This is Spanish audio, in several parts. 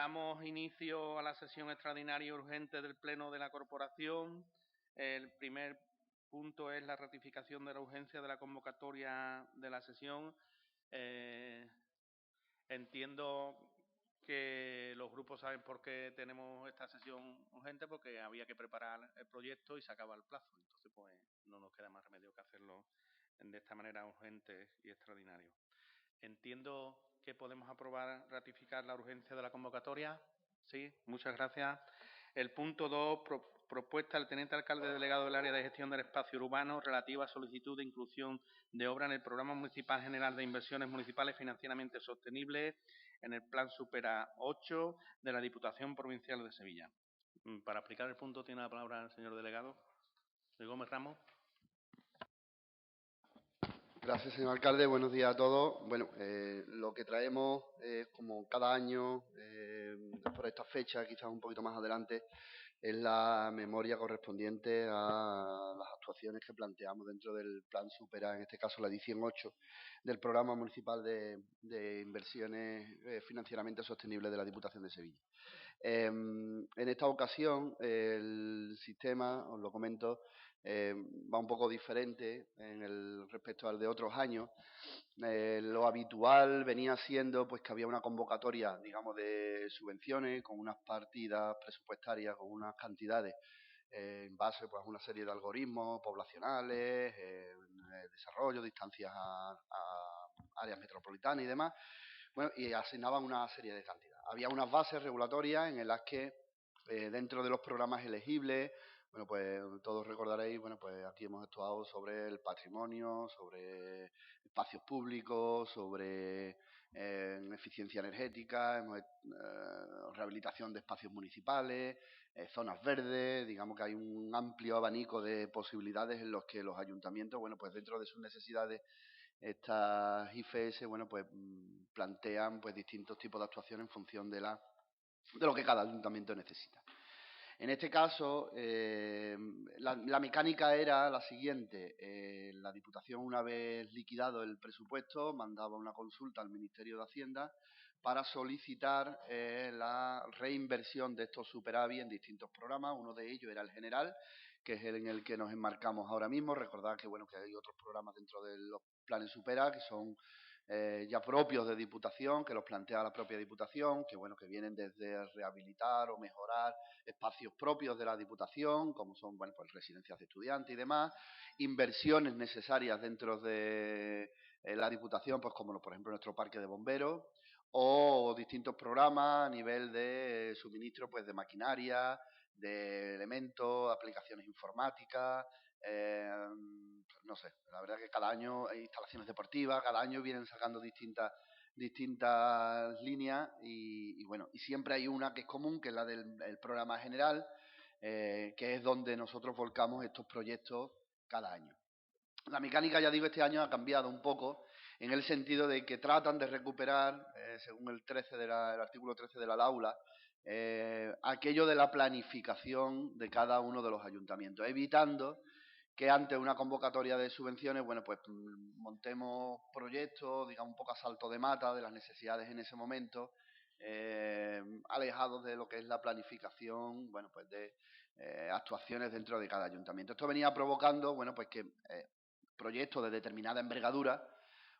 Damos inicio a la sesión extraordinaria y urgente del Pleno de la Corporación. El primer punto es la ratificación de la urgencia de la convocatoria de la sesión. Entiendo que los grupos saben por qué tenemos esta sesión urgente, porque había que preparar el proyecto y se acaba el plazo. Entonces, pues, no nos queda más remedio que hacerlo de esta manera urgente y extraordinaria. Entiendo que podemos ratificar la urgencia de la convocatoria. Sí, muchas gracias. El punto 2, propuesta del teniente alcalde delegado del área de gestión del espacio urbano relativa a solicitud de inclusión de obra en el Programa Municipal General de Inversiones Municipales Financieramente Sostenibles en el Plan Supera 8 de la Diputación Provincial de Sevilla. Para explicar el punto tiene la palabra el señor delegado. Luis Gómez Ramos. Gracias, señor alcalde. Buenos días a todos. Bueno, lo que traemos, como cada año, por esta fecha, quizás un poquito más adelante, es la memoria correspondiente a las actuaciones que planteamos dentro del Plan Supera, en este caso la edición 8 del Programa Municipal de Inversiones Financieramente Sostenibles de la Diputación de Sevilla. En esta ocasión, el sistema, os lo comento, va un poco diferente respecto al de otros años. Lo habitual venía siendo pues que había una convocatoria, digamos, de subvenciones con unas partidas presupuestarias, con unas cantidades en base pues, a una serie de algoritmos poblacionales, desarrollo, distancias a áreas metropolitanas y demás. Bueno, y asignaban una serie de cantidades. Había unas bases regulatorias en las que dentro de los programas elegibles, bueno, pues todos recordaréis, bueno, pues aquí hemos actuado sobre el patrimonio, sobre espacios públicos, sobre eficiencia energética, rehabilitación de espacios municipales, zonas verdes. Digamos que hay un amplio abanico de posibilidades en los que los ayuntamientos, bueno, pues dentro de sus necesidades, estas IFS, bueno, pues plantean pues distintos tipos de actuaciones en función de lo que cada ayuntamiento necesita. En este caso, la mecánica era la siguiente. La Diputación, una vez liquidado el presupuesto, mandaba una consulta al Ministerio de Hacienda para solicitar la reinversión de estos superávit en distintos programas. Uno de ellos era el general, que es el en el que nos enmarcamos ahora mismo. Recordad que, bueno, que hay otros programas dentro de los planes Supera que son ya propios de Diputación, que los plantea la propia Diputación, que bueno, que vienen desde rehabilitar o mejorar espacios propios de la Diputación, como son, bueno, pues residencias de estudiantes y demás, inversiones necesarias dentro de la Diputación, pues como por ejemplo nuestro parque de bomberos, o distintos programas a nivel de suministro pues de maquinaria, de elementos, aplicaciones informáticas, no sé, la verdad que cada año hay instalaciones deportivas, cada año vienen sacando distintas líneas y bueno, y siempre hay una que es común, que es la del programa general, que es donde nosotros volcamos estos proyectos cada año. La mecánica, ya digo, este año ha cambiado un poco en el sentido de que tratan de recuperar, según el artículo 13 de la LAULA, aquello de la planificación de cada uno de los ayuntamientos, evitando que ante una convocatoria de subvenciones, bueno, pues montemos proyectos, digamos, un poco a salto de mata de las necesidades en ese momento, alejados de lo que es la planificación, bueno, pues de actuaciones dentro de cada ayuntamiento. Esto venía provocando, bueno, pues que proyectos de determinada envergadura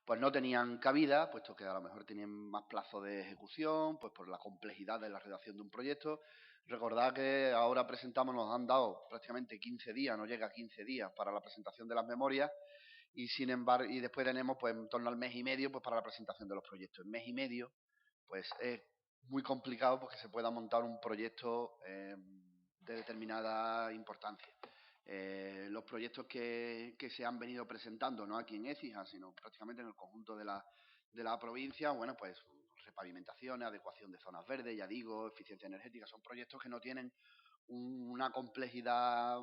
pues no tenían cabida, puesto que a lo mejor tenían más plazo de ejecución, pues por la complejidad de la redacción de un proyecto. Recordad que ahora nos han dado prácticamente 15 días, no llega a 15 días para la presentación de las memorias, y sin embargo, y después tenemos pues en torno al mes y medio pues para la presentación de los proyectos. En mes y medio, pues es muy complicado porque se pueda montar un proyecto de determinada importancia. Los proyectos que se han venido presentando, no aquí en Écija, sino prácticamente en el conjunto de la provincia, bueno, pues repavimentaciones, adecuación de zonas verdes, ya digo, eficiencia energética, son proyectos que no tienen una complejidad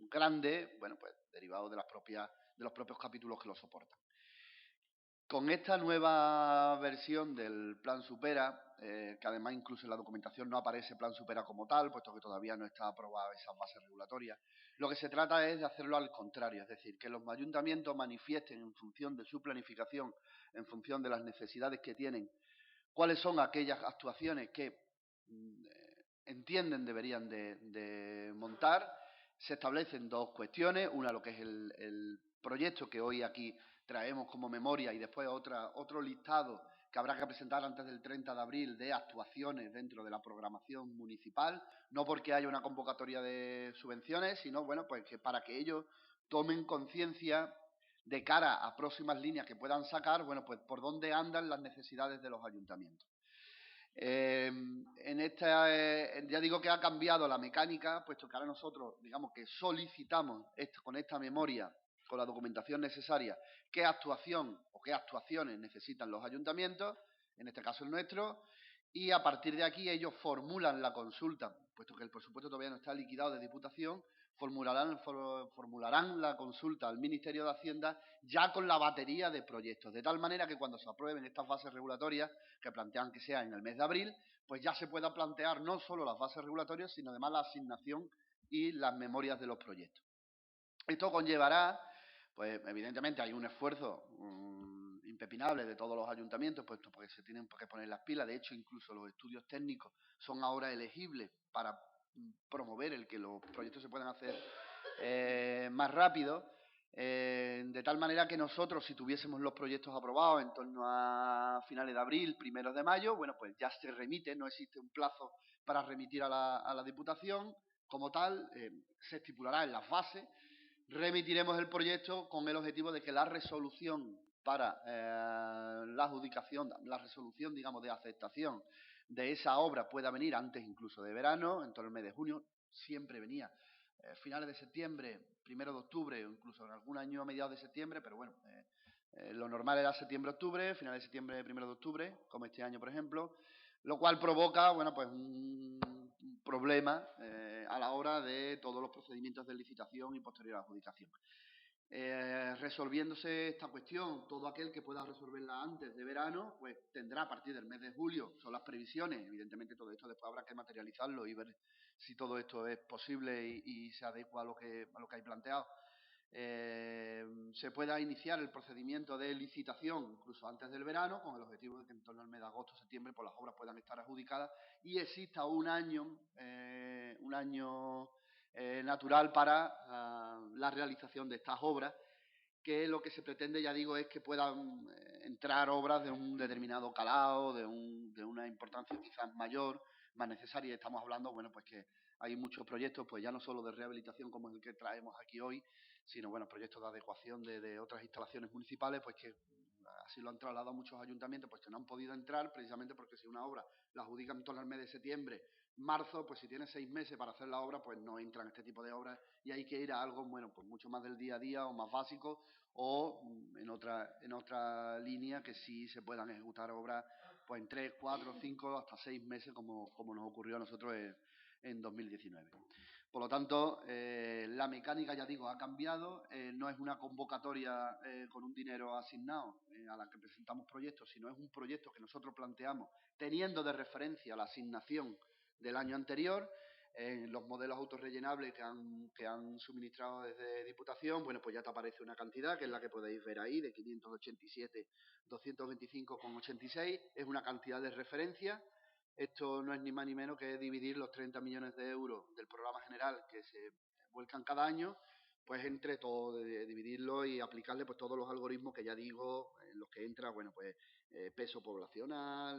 grande, bueno, pues derivados de los propios capítulos que los soportan. Con esta nueva versión del Plan Supera, que además incluso en la documentación no aparece Plan Supera como tal, puesto que todavía no está aprobada esa base regulatoria, lo que se trata es de hacerlo al contrario, es decir, que los ayuntamientos manifiesten en función de su planificación, en función de las necesidades que tienen, cuáles son aquellas actuaciones que entienden deberían de montar. Se establecen dos cuestiones, una lo que es el proyecto que hoy aquí traemos como memoria y después otro listado que habrá que presentar antes del 30 de abril de actuaciones dentro de la programación municipal, no porque haya una convocatoria de subvenciones, sino bueno, pues que para que ellos tomen conciencia de cara a próximas líneas que puedan sacar, bueno, pues por dónde andan las necesidades de los ayuntamientos. En esta, ya digo que ha cambiado la mecánica, puesto que ahora nosotros, digamos que solicitamos con esta memoria, con la documentación necesaria, qué actuación o qué actuaciones necesitan los ayuntamientos, en este caso el nuestro, y a partir de aquí ellos formulan la consulta, puesto que el presupuesto todavía no está liquidado de Diputación, formularán la consulta al Ministerio de Hacienda ya con la batería de proyectos, de tal manera que cuando se aprueben estas bases regulatorias, que plantean que sea en el mes de abril, pues ya se pueda plantear no solo las bases regulatorias, sino además la asignación y las memorias de los proyectos. Esto conllevará, pues evidentemente hay un esfuerzo impepinable de todos los ayuntamientos, puesto porque se tienen que poner las pilas. De hecho, incluso los estudios técnicos son ahora elegibles para promover el que los proyectos se puedan hacer más rápido, de tal manera que nosotros, si tuviésemos los proyectos aprobados en torno a finales de abril, primeros de mayo, bueno, pues ya se remite, no existe un plazo para remitir a la Diputación como tal, se estipulará en las bases, remitiremos el proyecto con el objetivo de que la resolución para la adjudicación, la resolución, digamos, de aceptación de esa obra pueda venir antes incluso de verano, en todo el mes de junio, siempre venía finales de septiembre, primero de octubre, o incluso en algún año a mediados de septiembre, pero bueno, lo normal era septiembre-octubre, finales de septiembre, primero de octubre, como este año, por ejemplo, lo cual provoca, bueno, pues un problema a la hora de todos los procedimientos de licitación y posterior adjudicación. Resolviéndose esta cuestión, todo aquel que pueda resolverla antes de verano, pues tendrá a partir del mes de julio, son las previsiones, evidentemente todo esto después habrá que materializarlo y ver si todo esto es posible y se adecua a lo que hay planteado. Se pueda iniciar el procedimiento de licitación incluso antes del verano, con el objetivo de que en torno al mes de agosto o septiembre pues las obras puedan estar adjudicadas y exista un año natural para la realización de estas obras, que lo que se pretende, ya digo, es que puedan entrar obras de un determinado calado, de una importancia quizás mayor, más necesaria. Estamos hablando, bueno, pues que hay muchos proyectos, pues ya no solo de rehabilitación como el que traemos aquí hoy, sino, bueno, proyectos de adecuación de otras instalaciones municipales, pues que así lo han trasladado muchos ayuntamientos, pues que no han podido entrar, precisamente porque si una obra la adjudican en torno al mes de septiembre, marzo, pues si tiene 6 meses para hacer la obra, pues no entran este tipo de obras y hay que ir a algo, bueno, pues mucho más del día a día o más básico, o en otra línea que sí se puedan ejecutar obras pues en 3, 4, 5, hasta 6 meses, como nos ocurrió a nosotros en 2019. Por lo tanto, la mecánica, ya digo, ha cambiado. No es una convocatoria con un dinero asignado a la que presentamos proyectos, sino es un proyecto que nosotros planteamos teniendo de referencia la asignación del año anterior. Los modelos autorrellenables que han suministrado desde Diputación, bueno, pues ya te aparece una cantidad, que es la que podéis ver ahí, de 587.225,86. Es una cantidad de referencia. Esto no es ni más ni menos que dividir los 30 millones de euros del programa general que se vuelcan cada año, pues entre todo, dividirlo y aplicarle pues todos los algoritmos que ya digo, en los que entra, bueno, pues peso poblacional,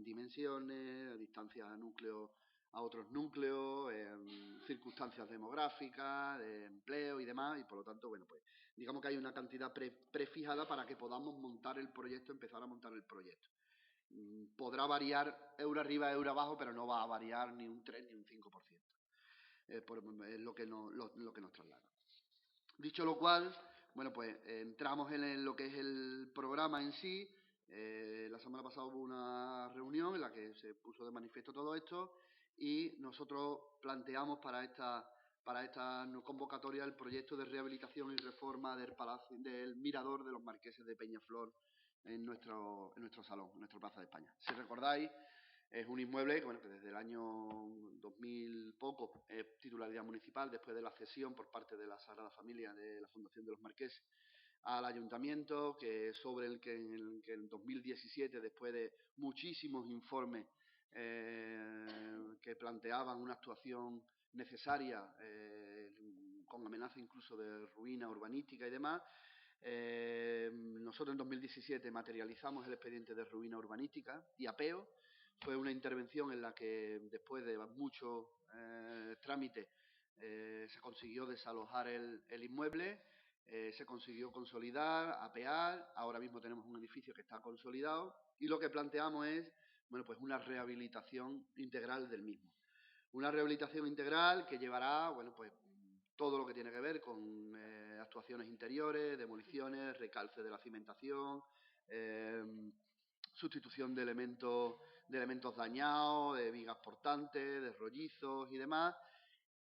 dimensiones, distancia a núcleos a otros núcleos, circunstancias demográficas, de empleo y demás, y por lo tanto, bueno, pues digamos que hay una cantidad prefijada para que podamos montar el proyecto, empezar a montar el proyecto. Podrá variar euro arriba, euro abajo, pero no va a variar ni un 3 ni un 5%. Es lo que nos traslada. Dicho lo cual, bueno, pues entramos en lo que es el programa en sí. La semana pasada hubo una reunión en la que se puso de manifiesto todo esto y nosotros planteamos para esta convocatoria el proyecto de rehabilitación y reforma del mirador de los Marqueses de Peñaflor en nuestro salón, en nuestra Plaza de España. Si recordáis, es un inmueble que, bueno, que desde el año 2000 poco es titularidad municipal, después de la cesión por parte de la Sagrada Familia de la Fundación de los Marqueses al Ayuntamiento, sobre el que en 2017, después de muchísimos informes que planteaban una actuación necesaria, con amenaza incluso de ruina urbanística y demás. Nosotros en 2017 materializamos el expediente de ruina urbanística y apeo. Fue una intervención en la que, después de muchos trámites, se consiguió desalojar el inmueble, se consiguió consolidar, apear. Ahora mismo tenemos un edificio que está consolidado y lo que planteamos es, bueno, pues una rehabilitación integral del mismo. Una rehabilitación integral que llevará, bueno, pues todo lo que tiene que ver con actuaciones interiores, demoliciones, recalce de la cimentación, sustitución de elementos dañados, de vigas portantes, de rollizos y demás,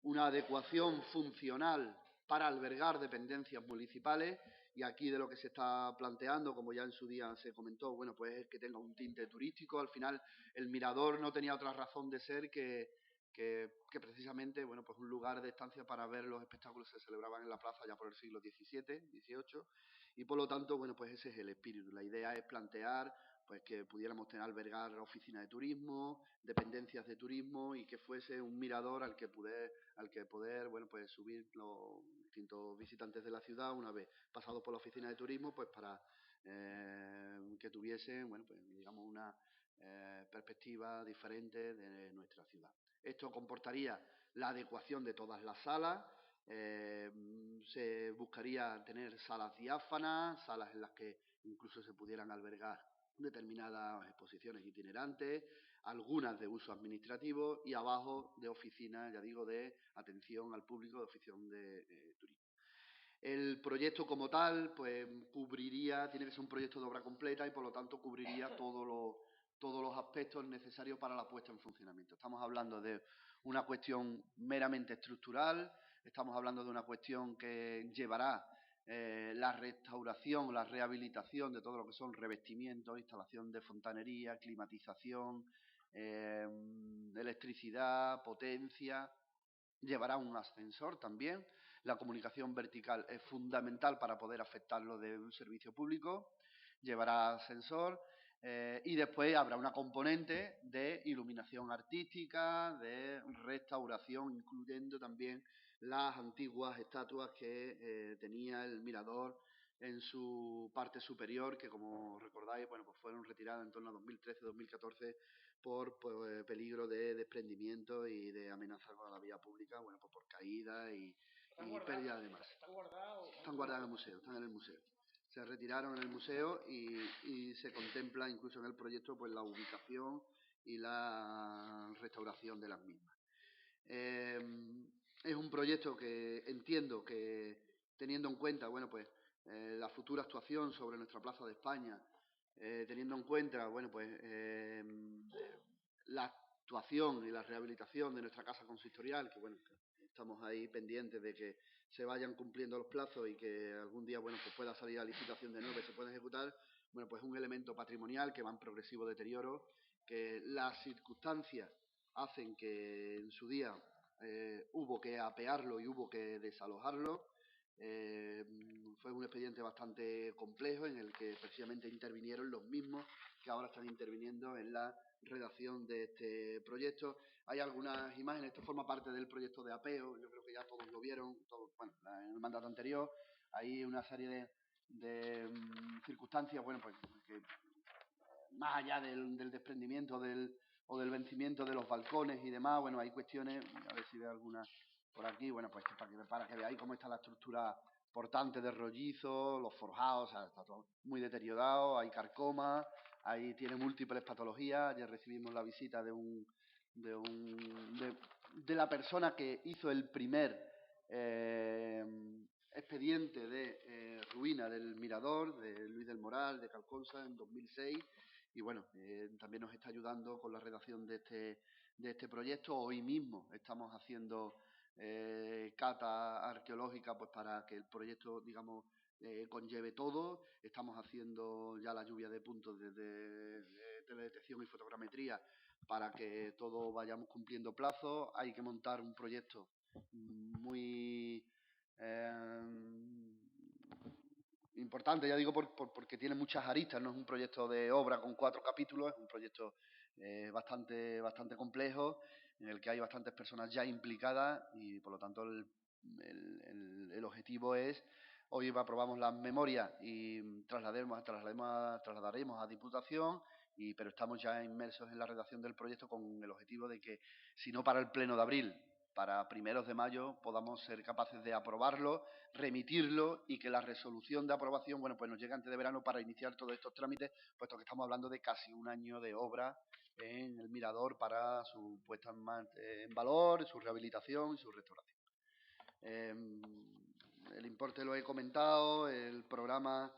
una adecuación funcional para albergar dependencias municipales, y aquí de lo que se está planteando, como ya en su día se comentó, bueno, pues es que tenga un tinte turístico. Al final el mirador no tenía otra razón de ser que precisamente, bueno, pues un lugar de estancia para ver los espectáculos que se celebraban en la plaza ya por el siglo XVII, XVIII, y por lo tanto, bueno, pues ese es el espíritu. La idea es plantear pues que pudiéramos albergar oficinas de turismo, dependencias de turismo, y que fuese un mirador al que poder, bueno, pues subir los distintos visitantes de la ciudad una vez pasados por la oficina de turismo, pues para que tuviesen, bueno, pues digamos una perspectiva diferente de nuestra ciudad. Esto comportaría la adecuación de todas las salas. Se buscaría tener salas diáfanas, salas en las que incluso se pudieran albergar determinadas exposiciones itinerantes, algunas de uso administrativo y abajo de oficinas, ya digo, de atención al público, de oficina de turismo. El proyecto como tal, pues cubriría, tiene que ser un proyecto de obra completa y por lo tanto cubriría todos los aspectos necesarios para la puesta en funcionamiento. Estamos hablando de una cuestión meramente estructural, estamos hablando de una cuestión que llevará la restauración, la rehabilitación de todo lo que son revestimientos, instalación de fontanería, climatización, electricidad, potencia. Llevará un ascensor también. La comunicación vertical es fundamental para poder afectarlo de un servicio público. Llevará ascensor y después habrá una componente de iluminación artística, de restauración, incluyendo también las antiguas estatuas que tenía el mirador en su parte superior, que como recordáis, bueno, pues fueron retiradas en torno a 2013-2014 por peligro de desprendimiento y de amenaza con la vía pública, bueno, pues por caída y pérdida de masa. ¿Están guardados? Están guardados en el museo, están en el museo. Se retiraron en el museo y se contempla incluso en el proyecto pues la ubicación y la restauración de las mismas. Es un proyecto que entiendo que, teniendo en cuenta, bueno, pues la futura actuación sobre nuestra Plaza de España, teniendo en cuenta, bueno, pues la actuación y la rehabilitación de nuestra casa consistorial, que bueno, estamos ahí pendientes de que se vayan cumpliendo los plazos y que algún día, bueno, pues pueda salir a licitación de nuevo y se pueda ejecutar. Bueno, pues es un elemento patrimonial que va en progresivo deterioro, que las circunstancias hacen que en su día hubo que apearlo y hubo que desalojarlo. Fue un expediente bastante complejo en el que precisamente intervinieron los mismos que ahora están interviniendo en la redacción de este proyecto. Hay algunas imágenes, esto forma parte del proyecto de apeo, yo creo que ya todos lo vieron, bueno, en el mandato anterior. Hay una serie de circunstancias, bueno, pues que más allá del desprendimiento o del vencimiento de los balcones y demás, bueno, hay cuestiones, a ver si veo alguna por aquí, bueno, pues para que veáis cómo está la estructura portante de rollizo, los forjados, o sea, está todo muy deteriorado, hay carcoma, ahí tiene múltiples patologías. Ayer recibimos la visita de la persona que hizo el primer expediente de ruina del Mirador, de Luis del Moral, de Calconsa, en 2006, y bueno, también nos está ayudando con la redacción de este proyecto. Hoy mismo estamos haciendo cata arqueológica pues para que el proyecto, digamos, conlleve todo. Estamos haciendo ya la lluvia de puntos de teledetección y fotogrametría para que todos vayamos cumpliendo plazos. Hay que montar un proyecto muy importante, ya digo, porque tiene muchas aristas. No es un proyecto de obra con 4 capítulos, es un proyecto bastante complejo, en el que hay bastantes personas ya implicadas y, por lo tanto, el objetivo es, hoy aprobamos las memorias y trasladaremos a Diputación, pero estamos ya inmersos en la redacción del proyecto con el objetivo de que, si no para el Pleno de abril, para primeros de mayo podamos ser capaces de aprobarlo, remitirlo y que la resolución de aprobación, bueno, pues nos llegue antes de verano para iniciar todos estos trámites, puesto que estamos hablando de casi un año de obra en el Mirador para su puesta en valor, su rehabilitación y su restauración. El importe lo he comentado, el programa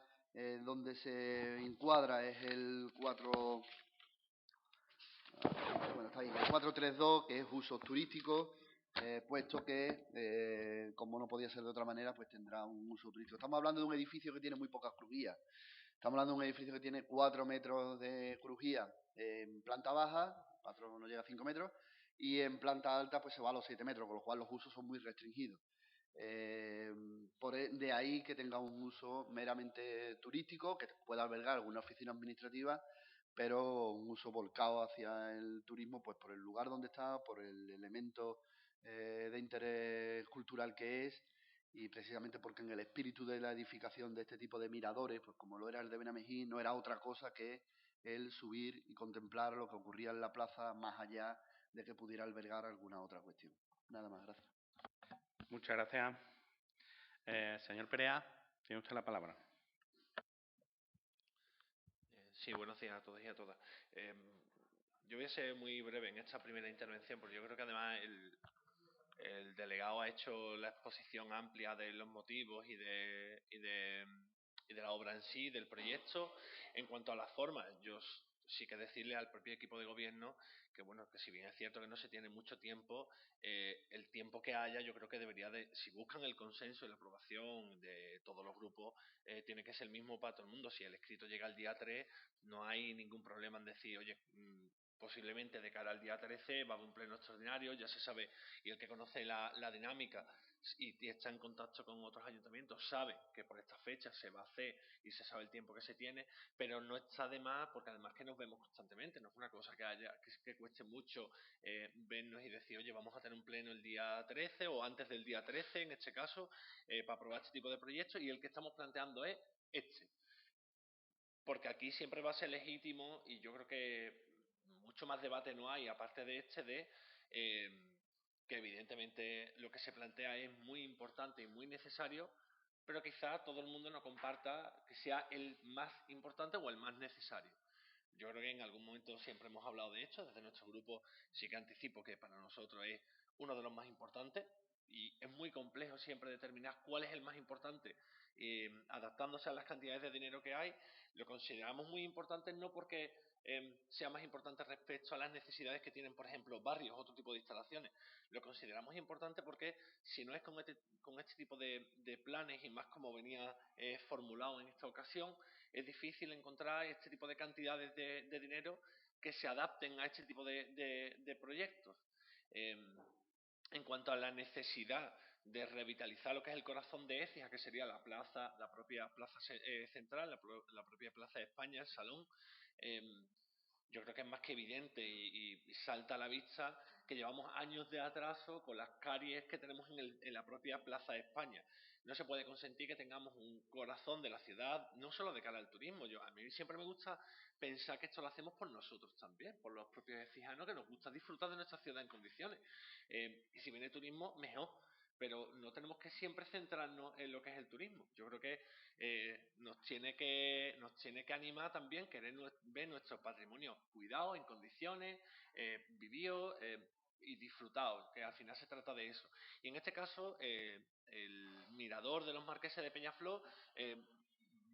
donde se encuadra es el 432, que es usos turísticos, puesto que, como no podía ser de otra manera, pues tendrá un uso turístico. Estamos hablando de un edificio que tiene muy pocas crujías. Estamos hablando de un edificio que tiene 4 metros de crujía en planta baja, 4 no llega a 5 metros, y en planta alta pues se va a los 7 metros, con lo cual los usos son muy restringidos. De ahí que tenga un uso meramente turístico, que pueda albergar alguna oficina administrativa, pero un uso volcado hacia el turismo, pues por el lugar donde está, por el elemento de interés cultural que es, y precisamente porque en el espíritu de la edificación de este tipo de miradores, pues como lo era el de Benamejí, no era otra cosa que el subir y contemplar lo que ocurría en la plaza, más allá de que pudiera albergar alguna otra cuestión. Nada más, gracias. Muchas gracias. Señor Perea, tiene usted la palabra. Sí, buenos días a todos y a todas. Yo voy a ser muy breve en esta primera intervención, porque yo creo que además el delegado ha hecho la exposición amplia de los motivos y de la obra en sí, del proyecto. En cuanto a la forma, yo sí que decirle al propio equipo de gobierno que, bueno, que si bien es cierto que no se tiene mucho tiempo, el tiempo que haya, yo creo que debería de, si buscan el consenso y la aprobación de todos los grupos, tiene que ser el mismo para todo el mundo. Si el escrito llega el día 3, no hay ningún problema en decir, oye, posiblemente de cara al día 13 va a haber un pleno extraordinario, ya se sabe, y el que conoce la dinámica y está en contacto con otros ayuntamientos sabe que por esta fecha se va a hacer y se sabe el tiempo que se tiene, pero no está de más, porque además que nos vemos constantemente, no es una cosa que cueste mucho vernos y decir, oye, vamos a tener un pleno el día 13 o antes del día 13 en este caso, para aprobar este tipo de proyectos, y el que estamos planteando es este. Porque aquí siempre va a ser legítimo, y yo creo que mucho más debate no hay, aparte de que evidentemente lo que se plantea es muy importante y muy necesario, pero quizá todo el mundo no comparta que sea el más importante o el más necesario. Yo creo que en algún momento siempre hemos hablado de esto, desde nuestro grupo sí que anticipo que para nosotros es uno de los más importantes, y es muy complejo siempre determinar cuál es el más importante, adaptándose a las cantidades de dinero que hay. Lo consideramos muy importante no porque sea más importante respecto a las necesidades que tienen, por ejemplo, barrios o otro tipo de instalaciones. Lo consideramos importante porque si no es con este tipo de planes, y más como venía formulado en esta ocasión, es difícil encontrar este tipo de cantidades de dinero que se adapten a este tipo de proyectos. En cuanto a la necesidad de revitalizar lo que es el corazón de Écija, que sería la propia plaza central, la propia plaza de España, el Salón, yo creo que es más que evidente y salta a la vista que llevamos años de atraso con las caries que tenemos en la propia Plaza de España. No se puede consentir que tengamos un corazón de la ciudad, no solo de cara al turismo. A mí siempre me gusta pensar que esto lo hacemos por nosotros también, por los propios ecijanos, que nos gusta disfrutar de nuestra ciudad en condiciones. Y si viene turismo, mejor. Pero no tenemos que siempre centrarnos en lo que es el turismo. Yo creo que nos tiene que animar también querer ver nuestro patrimonio cuidado, en condiciones, vivido y disfrutado, que al final se trata de eso. Y en este caso, el mirador de los Marqueses de Peñaflor,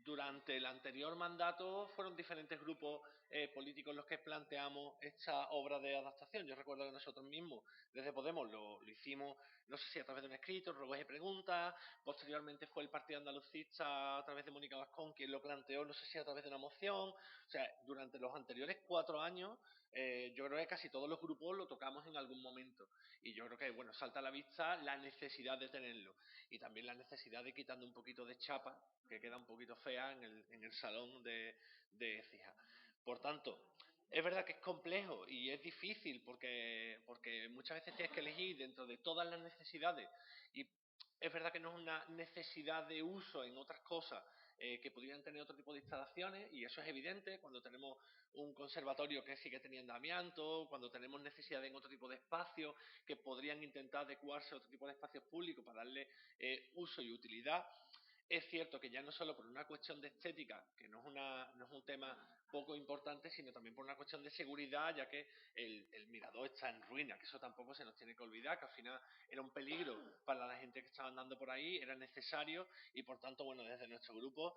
durante el anterior mandato fueron diferentes grupos políticos los que planteamos esta obra de adaptación. Yo recuerdo que nosotros mismos, desde Podemos, lo hicimos, no sé si a través de un escrito, ruegos y preguntas. Posteriormente fue el Partido Andalucista, a través de Mónica Vascón, quien lo planteó, no sé si a través de una moción. O sea, durante los anteriores 4 años, yo creo que casi todos los grupos lo tocamos en algún momento. Y yo creo que, bueno, salta a la vista la necesidad de tenerlo. Y también la necesidad de quitando un poquito de chapa, que queda un poquito fea en el salón de Écija. Por tanto, es verdad que es complejo y es difícil porque muchas veces tienes que elegir dentro de todas las necesidades y es verdad que no es una necesidad de uso en otras cosas que pudieran tener otro tipo de instalaciones y eso es evidente cuando tenemos un conservatorio que sigue teniendo amianto, cuando tenemos necesidad en otro tipo de espacios que podrían intentar adecuarse a otro tipo de espacios públicos para darle uso y utilidad. Es cierto que ya no solo por una cuestión de estética, que no es un tema poco importante, sino también por una cuestión de seguridad, ya que el mirador está en ruina, que eso tampoco se nos tiene que olvidar, que al final era un peligro para la gente que estaba andando por ahí, era necesario y por tanto, bueno, desde nuestro grupo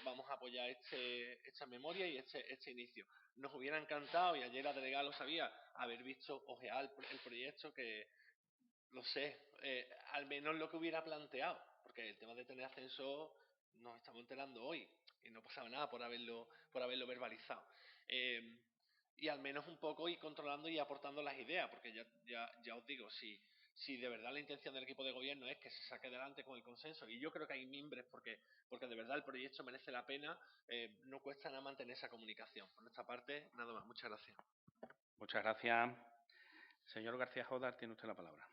vamos a apoyar esta memoria y este inicio. Nos hubiera encantado, y ayer la delegada lo sabía, haber visto ojear el proyecto que, lo sé, al menos lo que hubiera planteado, porque el tema de tener ascensor nos estamos enterando hoy y no pasaba nada por haberlo verbalizado. Y al menos un poco ir controlando y aportando las ideas, porque ya os digo, si de verdad la intención del equipo de gobierno es que se saque adelante con el consenso, y yo creo que hay mimbres porque de verdad el proyecto merece la pena, no cuesta nada mantener esa comunicación. Por nuestra parte, nada más. Muchas gracias. Muchas gracias. Señor García Jodar, tiene usted la palabra.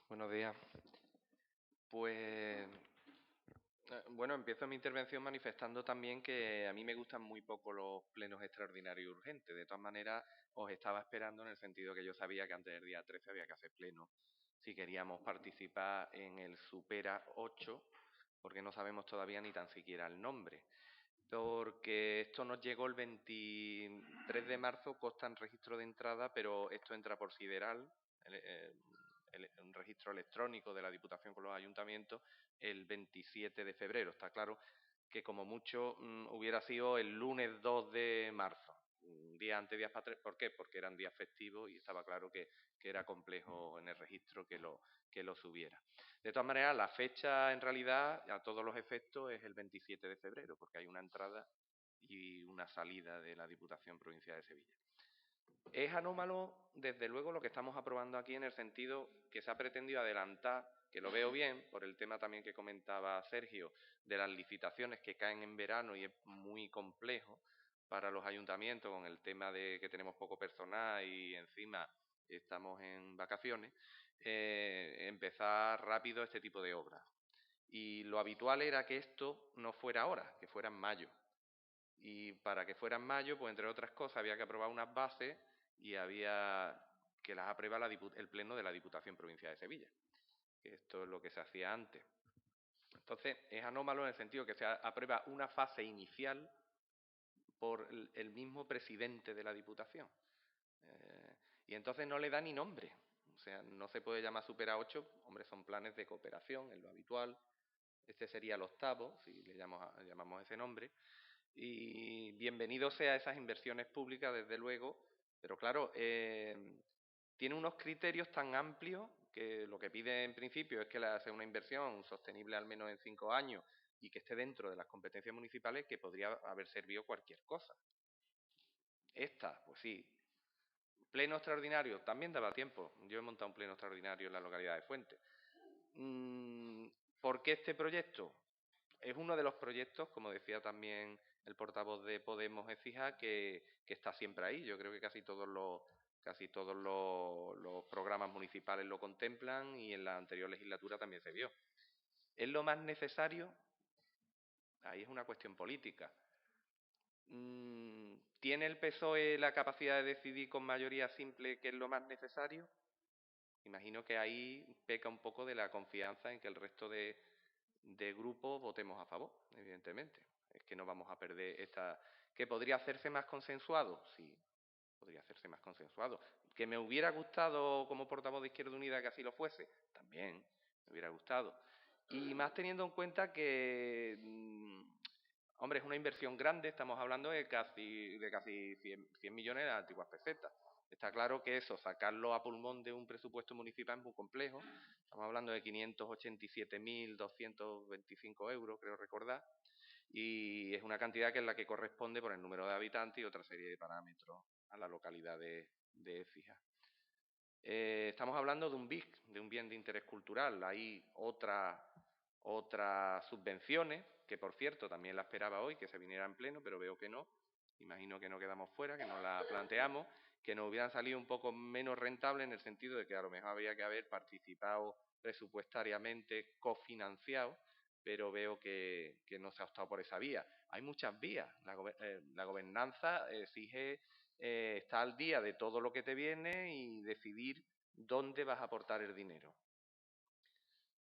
Buenos días. Pues, bueno, empiezo mi intervención manifestando también que a mí me gustan muy poco los plenos extraordinarios y urgentes. De todas maneras, os estaba esperando en el sentido que yo sabía que antes del día 13 había que hacer pleno si queríamos participar en el Supera 8, porque no sabemos todavía ni tan siquiera el nombre. Porque esto nos llegó el 23 de marzo, consta en registro de entrada, pero esto entra por sideral, un registro electrónico de la Diputación con los ayuntamientos, el 27 de febrero. Está claro que como mucho hubiera sido el lunes 2 de marzo, un día antes, días para atrás. ¿Por qué? Porque eran días festivos y estaba claro que era complejo en el registro que lo subiera. De todas maneras, la fecha en realidad, a todos los efectos, es el 27 de febrero, porque hay una entrada y una salida de la Diputación Provincial de Sevilla. Es anómalo, desde luego, lo que estamos aprobando aquí en el sentido que se ha pretendido adelantar, que lo veo bien, por el tema también que comentaba Sergio, de las licitaciones que caen en verano y es muy complejo para los ayuntamientos con el tema de que tenemos poco personal y encima estamos en vacaciones, empezar rápido este tipo de obras. Y lo habitual era que esto no fuera ahora, que fuera en mayo. Y para que fuera en mayo, pues entre otras cosas, había que aprobar unas bases y había que las aprueba el Pleno de la Diputación Provincial de Sevilla, que esto es lo que se hacía antes. Entonces, es anómalo en el sentido que se aprueba una fase inicial por el mismo presidente de la Diputación. Y entonces no le da ni nombre. O sea, no se puede llamar Supera 8, hombre, son planes de cooperación, es lo habitual. Este sería el octavo, si le llamamos ese nombre. Y bienvenido sea esas inversiones públicas, desde luego, pero claro, tiene unos criterios tan amplios que lo que pide en principio es que sea una inversión sostenible al menos en 5 años y que esté dentro de las competencias municipales, que podría haber servido cualquier cosa. Esta, pues sí. Pleno extraordinario, también daba tiempo. Yo he montado un pleno extraordinario en la localidad de Fuente. ¿Por qué este proyecto? Es uno de los proyectos, como decía también el portavoz de Podemos, Écija, que está siempre ahí. Yo creo que casi todos los programas municipales lo contemplan y en la anterior legislatura también se vio. ¿Es lo más necesario? Ahí es una cuestión política. ¿Tiene el PSOE la capacidad de decidir con mayoría simple qué es lo más necesario? Imagino que ahí peca un poco de la confianza en que el resto de grupos votemos a favor, evidentemente. Es que no vamos a perder esta... ¿Que podría hacerse más consensuado? Sí, podría hacerse más consensuado. ¿Que me hubiera gustado como portavoz de Izquierda Unida que así lo fuese? También me hubiera gustado. Y más teniendo en cuenta que, hombre, es una inversión grande, estamos hablando de casi 100 millones de antiguas pesetas. Está claro que eso, sacarlo a pulmón de un presupuesto municipal es muy complejo. Estamos hablando de 587.225 euros, creo recordar, y es una cantidad que es la que corresponde por el número de habitantes y otra serie de parámetros a la localidad de Écija. Estamos hablando de un BIC, de un bien de interés cultural. Hay otra otras subvenciones, que por cierto también la esperaba hoy, que se viniera en pleno, pero veo que no. Imagino que no quedamos fuera, que no la planteamos, que nos hubieran salido un poco menos rentables en el sentido de que a lo mejor habría que haber participado presupuestariamente, cofinanciado, pero veo que no se ha optado por esa vía. Hay muchas vías. La gobernanza exige estar al día de todo lo que te viene y decidir dónde vas a aportar el dinero.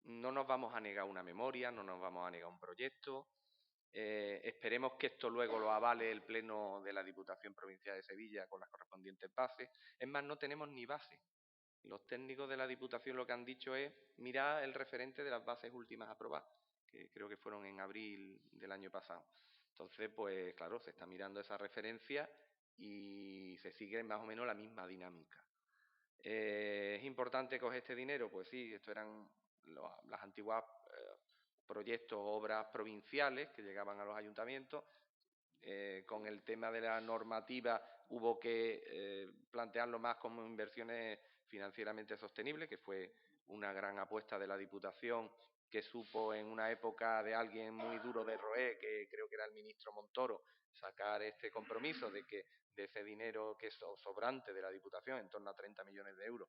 No nos vamos a negar una memoria, no nos vamos a negar un proyecto. Esperemos que esto luego lo avale el Pleno de la Diputación Provincial de Sevilla con las correspondientes bases. Es más, no tenemos ni base. Los técnicos de la Diputación lo que han dicho es mirar el referente de las bases últimas aprobadas, que creo que fueron en abril del año pasado. Entonces, pues claro, se está mirando esa referencia y se sigue más o menos la misma dinámica. ¿Es importante coger este dinero? Pues sí, esto eran las antiguas proyectos, obras provinciales que llegaban a los ayuntamientos. Con el tema de la normativa hubo que plantearlo más como inversiones financieramente sostenibles, que fue una gran apuesta de la Diputación, que supo en una época de alguien muy duro de roer, que creo que era el ministro Montoro, sacar este compromiso de que de ese dinero que es sobrante de la Diputación, en torno a 30 millones de euros,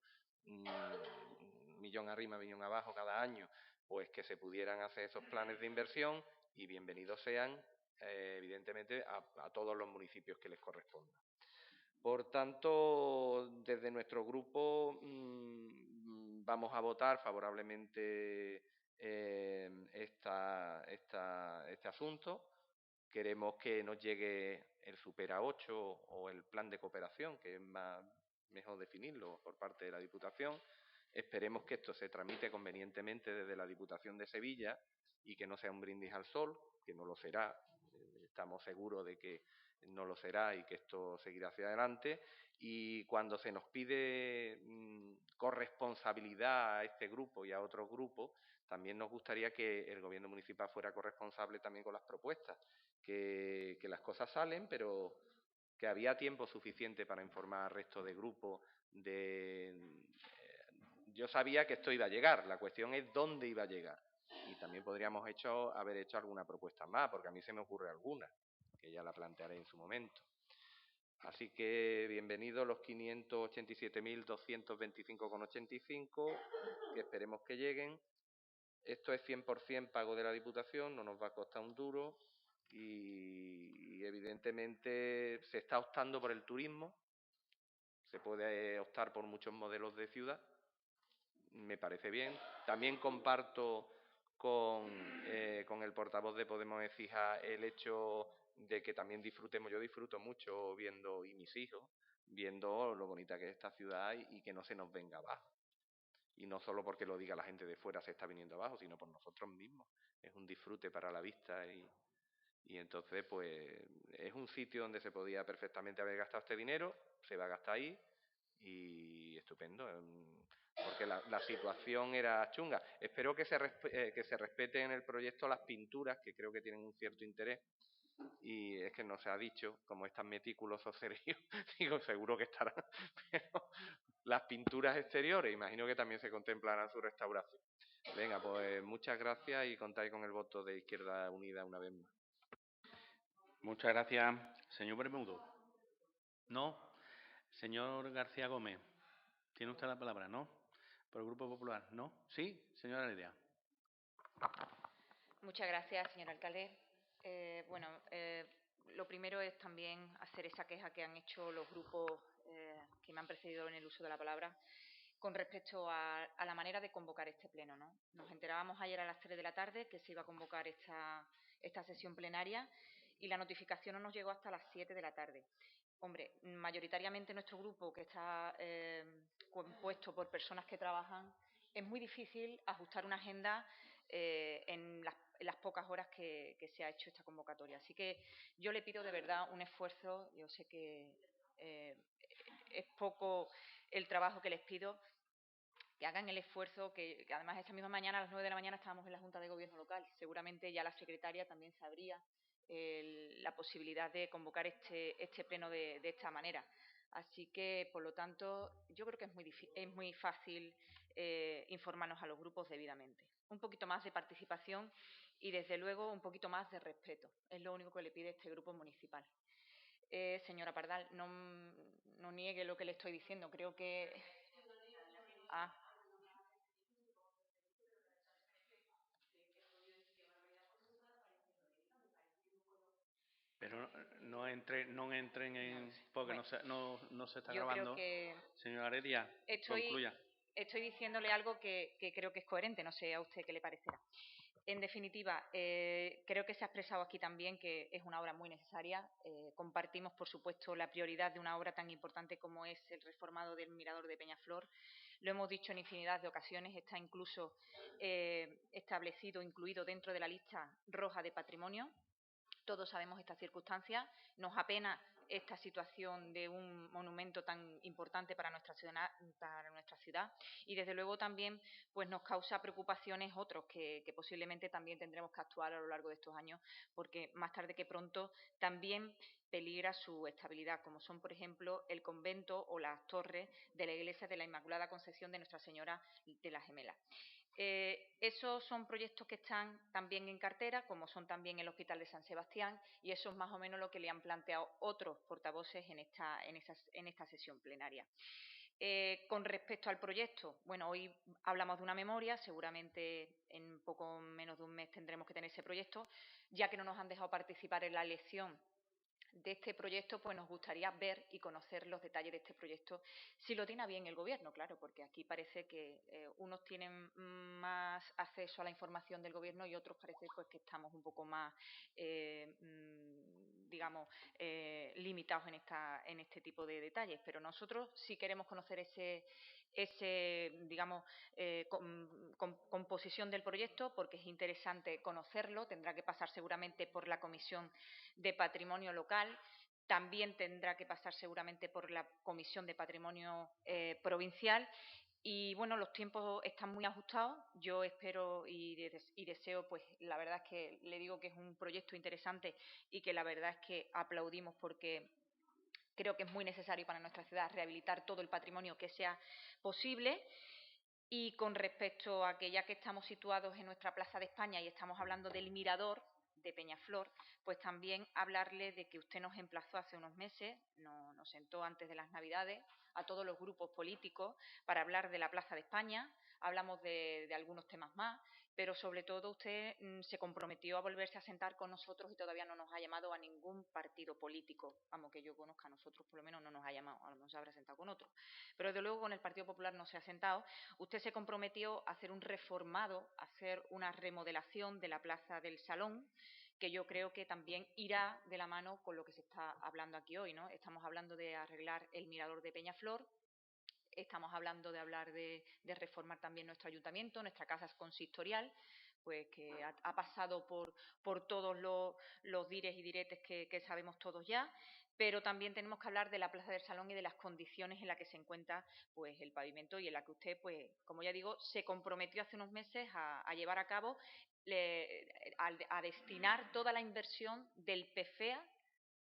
millón arriba, millón abajo cada año, pues que se pudieran hacer esos planes de inversión y bienvenidos sean, evidentemente, a todos los municipios que les corresponda. Por tanto, desde nuestro grupo vamos a votar favorablemente este asunto. Queremos que nos llegue el Supera 8 o el plan de cooperación, que es mejor definirlo por parte de la Diputación. Esperemos que esto se tramite convenientemente desde la Diputación de Sevilla y que no sea un brindis al sol, que no lo será. Estamos seguros de que no lo será y que esto seguirá hacia adelante. Y cuando se nos pide corresponsabilidad a este grupo y a otros grupos, también nos gustaría que el Gobierno municipal fuera corresponsable también con las propuestas, que las cosas salen, pero que había tiempo suficiente para informar al resto de grupos yo sabía que esto iba a llegar, la cuestión es dónde iba a llegar. Y también podríamos haber hecho alguna propuesta más, porque a mí se me ocurre alguna, que ya la plantearé en su momento. Así que bienvenidos los 587.225,85, que esperemos que lleguen. Esto es 100% pago de la Diputación, no nos va a costar un duro y evidentemente se está optando por el turismo, se puede optar por muchos modelos de ciudad, me parece bien. También comparto con el portavoz de Podemos Écija el hecho de que también disfrutemos. Yo disfruto mucho viendo, y mis hijos, viendo lo bonita que es esta ciudad y que no se nos venga abajo. Y no solo porque lo diga la gente de fuera se está viniendo abajo, sino por nosotros mismos. Es un disfrute para la vista y entonces pues es un sitio donde se podía perfectamente haber gastado este dinero, se va a gastar ahí y estupendo, porque la situación era chunga. Espero que se respete en el proyecto las pinturas, que creo que tienen un cierto interés, y es que no se ha dicho, como es tan meticuloso Sergio, digo, seguro que estarán, pero las pinturas exteriores, imagino que también se contemplarán su restauración. Venga, pues muchas gracias y contáis con el voto de Izquierda Unida una vez más. Muchas gracias, señor Bermudo. No. Señor García Gómez, tiene usted la palabra, ¿no? Por el Grupo Popular, ¿no? Sí, señora Lidia. Muchas gracias, señor alcalde. Lo primero es también hacer esa queja que han hecho los grupos que me han precedido en el uso de la palabra con respecto a la manera de convocar este pleno, ¿no? Nos enterábamos ayer a las 3 de la tarde que se iba a convocar esta sesión plenaria y la notificación no nos llegó hasta las 7 de la tarde. Hombre, mayoritariamente nuestro grupo, que está compuesto por personas que trabajan, es muy difícil ajustar una agenda en las pocas horas que se ha hecho esta convocatoria. Así que yo le pido de verdad un esfuerzo. Yo sé que es poco el trabajo que les pido, que hagan el esfuerzo, que además esta misma mañana a las 9 de la mañana estábamos en la Junta de Gobierno local. Seguramente ya la secretaria también sabría la posibilidad de convocar este pleno de esta manera. Así que, por lo tanto, yo creo que es muy fácil informarnos a los grupos debidamente. un poquito más de participación y, desde luego, un poquito más de respeto. Es lo único que le pide este grupo municipal. Señora Pardal, no niegue lo que le estoy diciendo. Creo que... Pero no entren en... porque bueno, no se está yo grabando. Creo que Señora Heredia, concluya. Estoy diciéndole algo que creo que es coherente, no sé a usted qué le parecerá. En definitiva, creo que se ha expresado aquí también que es una obra muy necesaria. Compartimos, por supuesto, la prioridad de una obra tan importante como es el reformado del Mirador de Peñaflor. Lo hemos dicho en infinidad de ocasiones, está incluso establecido, incluido dentro de la lista roja de patrimonio. Todos sabemos estas circunstancias. Nos apena esta situación de un monumento tan importante para nuestra ciudad y, desde luego, también pues nos causa preocupaciones otros que posiblemente también tendremos que actuar a lo largo de estos años, porque más tarde que pronto también peligra su estabilidad, como son, por ejemplo, el convento o las torres de la iglesia de la Inmaculada Concepción de Nuestra Señora de las Gemelas. Esos son proyectos que están también en cartera, como son también el Hospital de San Sebastián, y eso es más o menos lo que le han planteado otros portavoces en esta sesión plenaria. Con respecto al proyecto, bueno, hoy hablamos de una memoria, seguramente en poco menos de un mes tendremos que tener ese proyecto, ya que no nos han dejado participar en la elección de este proyecto, pues nos gustaría ver y conocer los detalles de este proyecto, si lo tiene bien el Gobierno, claro, porque aquí parece que unos tienen más acceso a la información del Gobierno y otros parece pues que estamos un poco más, digamos, limitados en este tipo de detalles. Pero nosotros sí queremos conocer digamos, composición del proyecto, porque es interesante conocerlo. Tendrá que pasar seguramente por la Comisión de Patrimonio Local, también tendrá que pasar seguramente por la Comisión de Patrimonio Provincial. Y, bueno, los tiempos están muy ajustados. Yo espero y deseo, pues la verdad es que le digo que es un proyecto interesante y que la verdad es que aplaudimos, porque creo que es muy necesario para nuestra ciudad rehabilitar todo el patrimonio que sea posible. Y con respecto a que, ya que estamos situados en nuestra Plaza de España y estamos hablando del Mirador de Peñaflor, pues también hablarle de que usted nos emplazó hace unos meses, nos sentó antes de las Navidades a todos los grupos políticos para hablar de la Plaza de España. Hablamos de algunos temas más, pero sobre todo usted se comprometió a volverse a sentar con nosotros y todavía no nos ha llamado a ningún partido político. Vamos, que yo conozca, a nosotros por lo menos no nos ha llamado, a lo mejor se habrá sentado con otros. Pero desde luego con el Partido Popular no se ha sentado. Usted se comprometió a hacer un reformado, a hacer una remodelación de la Plaza del Salón, que yo creo que también irá de la mano con lo que se está hablando aquí hoy, ¿no? Estamos hablando de arreglar el Mirador de Peñaflor, estamos hablando de reformar también nuestro ayuntamiento, nuestra casa consistorial, pues que ha pasado por todos los dires y diretes que sabemos todos ya, pero también tenemos que hablar de la Plaza del Salón y de las condiciones en las que se encuentra pues el pavimento, y en la que usted, pues como ya digo, se comprometió hace unos meses a llevar a cabo, a destinar toda la inversión del PFEA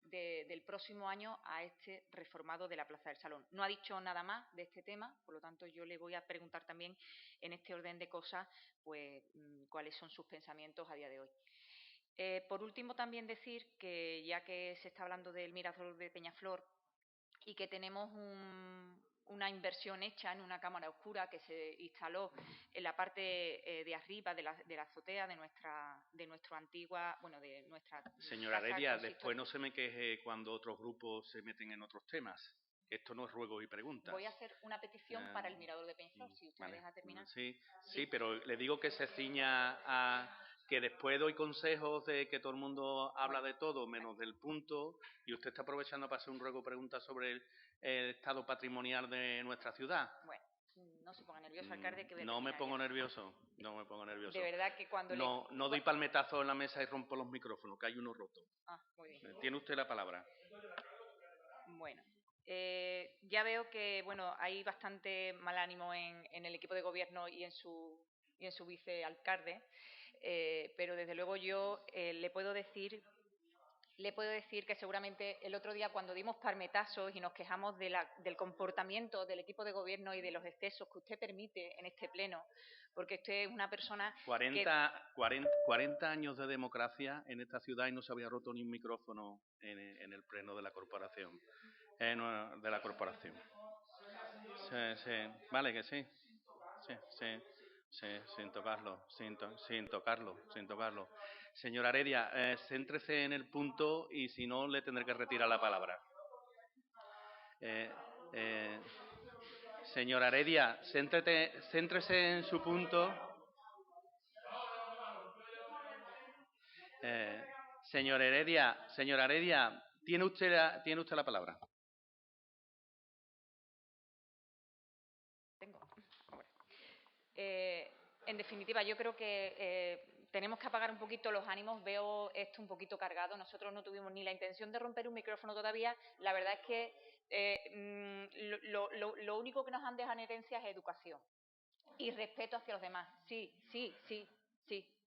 del próximo año a este reformado de la Plaza del Salón. No ha dicho nada más de este tema, por lo tanto yo le voy a preguntar también en este orden de cosas pues cuáles son sus pensamientos a día de hoy. Por último, también decir que, ya que se está hablando del Mirador de Peñaflor y que tenemos una inversión hecha en una cámara oscura que se instaló en la parte de arriba de la azotea de nuestra antigua, bueno, de nuestra Señora casa Heredia, consistorial. después no se me queje cuando otros grupos se meten en otros temas. Esto no es ruego y preguntas. Voy a hacer una petición para el Mirador de Peñaflor, si usted me deja terminar. Sí, pero le digo que se ciña a que después doy consejos de que todo el mundo habla de todo menos del punto, y usted está aprovechando para hacer un ruego y preguntas sobre el estado patrimonial de nuestra ciudad. Bueno, no se ponga nervioso, alcalde, que voy a No me terminar pongo ya. nervioso. De verdad que cuando no doy palmetazo en la mesa y rompo los micrófonos, que hay uno roto. Muy bien. Tiene usted la palabra. Bueno, ya veo que bueno, hay bastante mal ánimo en el equipo de gobierno y en su vicealcalde, pero desde luego yo le puedo decir le puedo decir que seguramente el otro día cuando dimos palmetazos y nos quejamos del comportamiento del equipo de gobierno y de los excesos que usted permite en este pleno, porque usted es una persona 40 años de democracia en esta ciudad y no se había roto ni un micrófono en el pleno de la corporación. De la corporación. Sí, vale que sí. Sí, sin tocarlo. Señora Heredia, céntrese en el punto y si no le tendré que retirar la palabra. Señora Heredia, céntrese en su punto. Señora Heredia, tiene usted la palabra. En definitiva, yo creo que tenemos que apagar un poquito los ánimos. Veo esto un poquito cargado. Nosotros no tuvimos ni la intención de romper un micrófono todavía. La verdad es que lo único que nos han dejado en herencia es educación y respeto hacia los demás. Sí.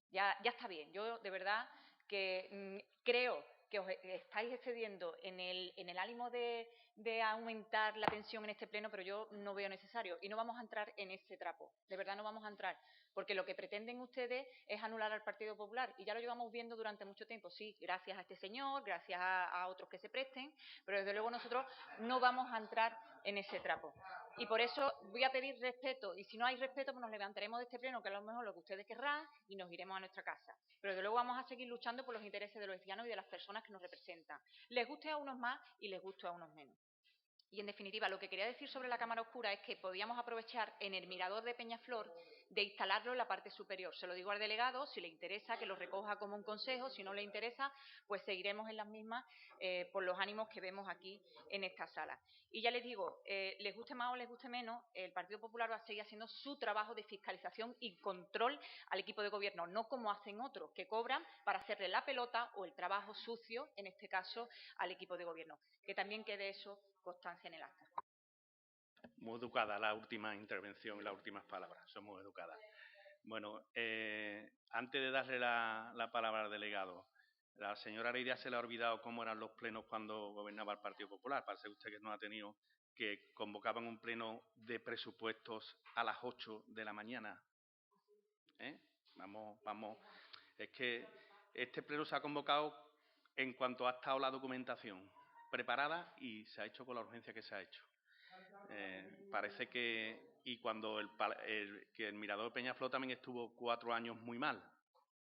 Ya está bien. Yo, de verdad, que creo que os estáis excediendo en el ánimo de aumentar la tensión en este pleno, pero yo no veo necesario. Y no vamos a entrar en ese trapo. De verdad no vamos a entrar. Porque lo que pretenden ustedes es anular al Partido Popular. Y ya lo llevamos viendo durante mucho tiempo. Sí, gracias a este señor, gracias a otros que se presten. Pero desde luego nosotros no vamos a entrar en ese trapo. Y por eso voy a pedir respeto. Y si no hay respeto, pues nos levantaremos de este pleno, que es a lo mejor lo que ustedes querrán, y nos iremos a nuestra casa. Pero desde luego vamos a seguir luchando por los intereses de los vecinos y de las personas que nos representan. Les guste a unos más y les guste a unos menos. Y, en definitiva, lo que quería decir sobre la cámara oscura es que podíamos aprovechar en el mirador de Peñaflor de instalarlo en la parte superior. Se lo digo al delegado, si le interesa, que lo recoja como un consejo. Si no le interesa, pues seguiremos en las mismas por los ánimos que vemos aquí en esta sala. Y ya les digo, les guste más o les guste menos, el Partido Popular va a seguir haciendo su trabajo de fiscalización y control al equipo de gobierno, no como hacen otros, que cobran para hacerle la pelota o el trabajo sucio, en este caso, al equipo de gobierno. Que también quede eso constancia en el acta. Muy educada la última intervención y las últimas palabras, son muy educadas. Bueno, antes de darle la palabra al delegado, la señora Heredia se le ha olvidado cómo eran los plenos cuando gobernaba el Partido Popular. Parece usted que no ha tenido, que convocaban un pleno de presupuestos a las 8 de la mañana. Vamos. Es que este pleno se ha convocado en cuanto ha estado la documentación preparada y se ha hecho con la urgencia que se ha hecho. Parece que, y cuando que el mirador de Peñaflor también estuvo 4 años muy mal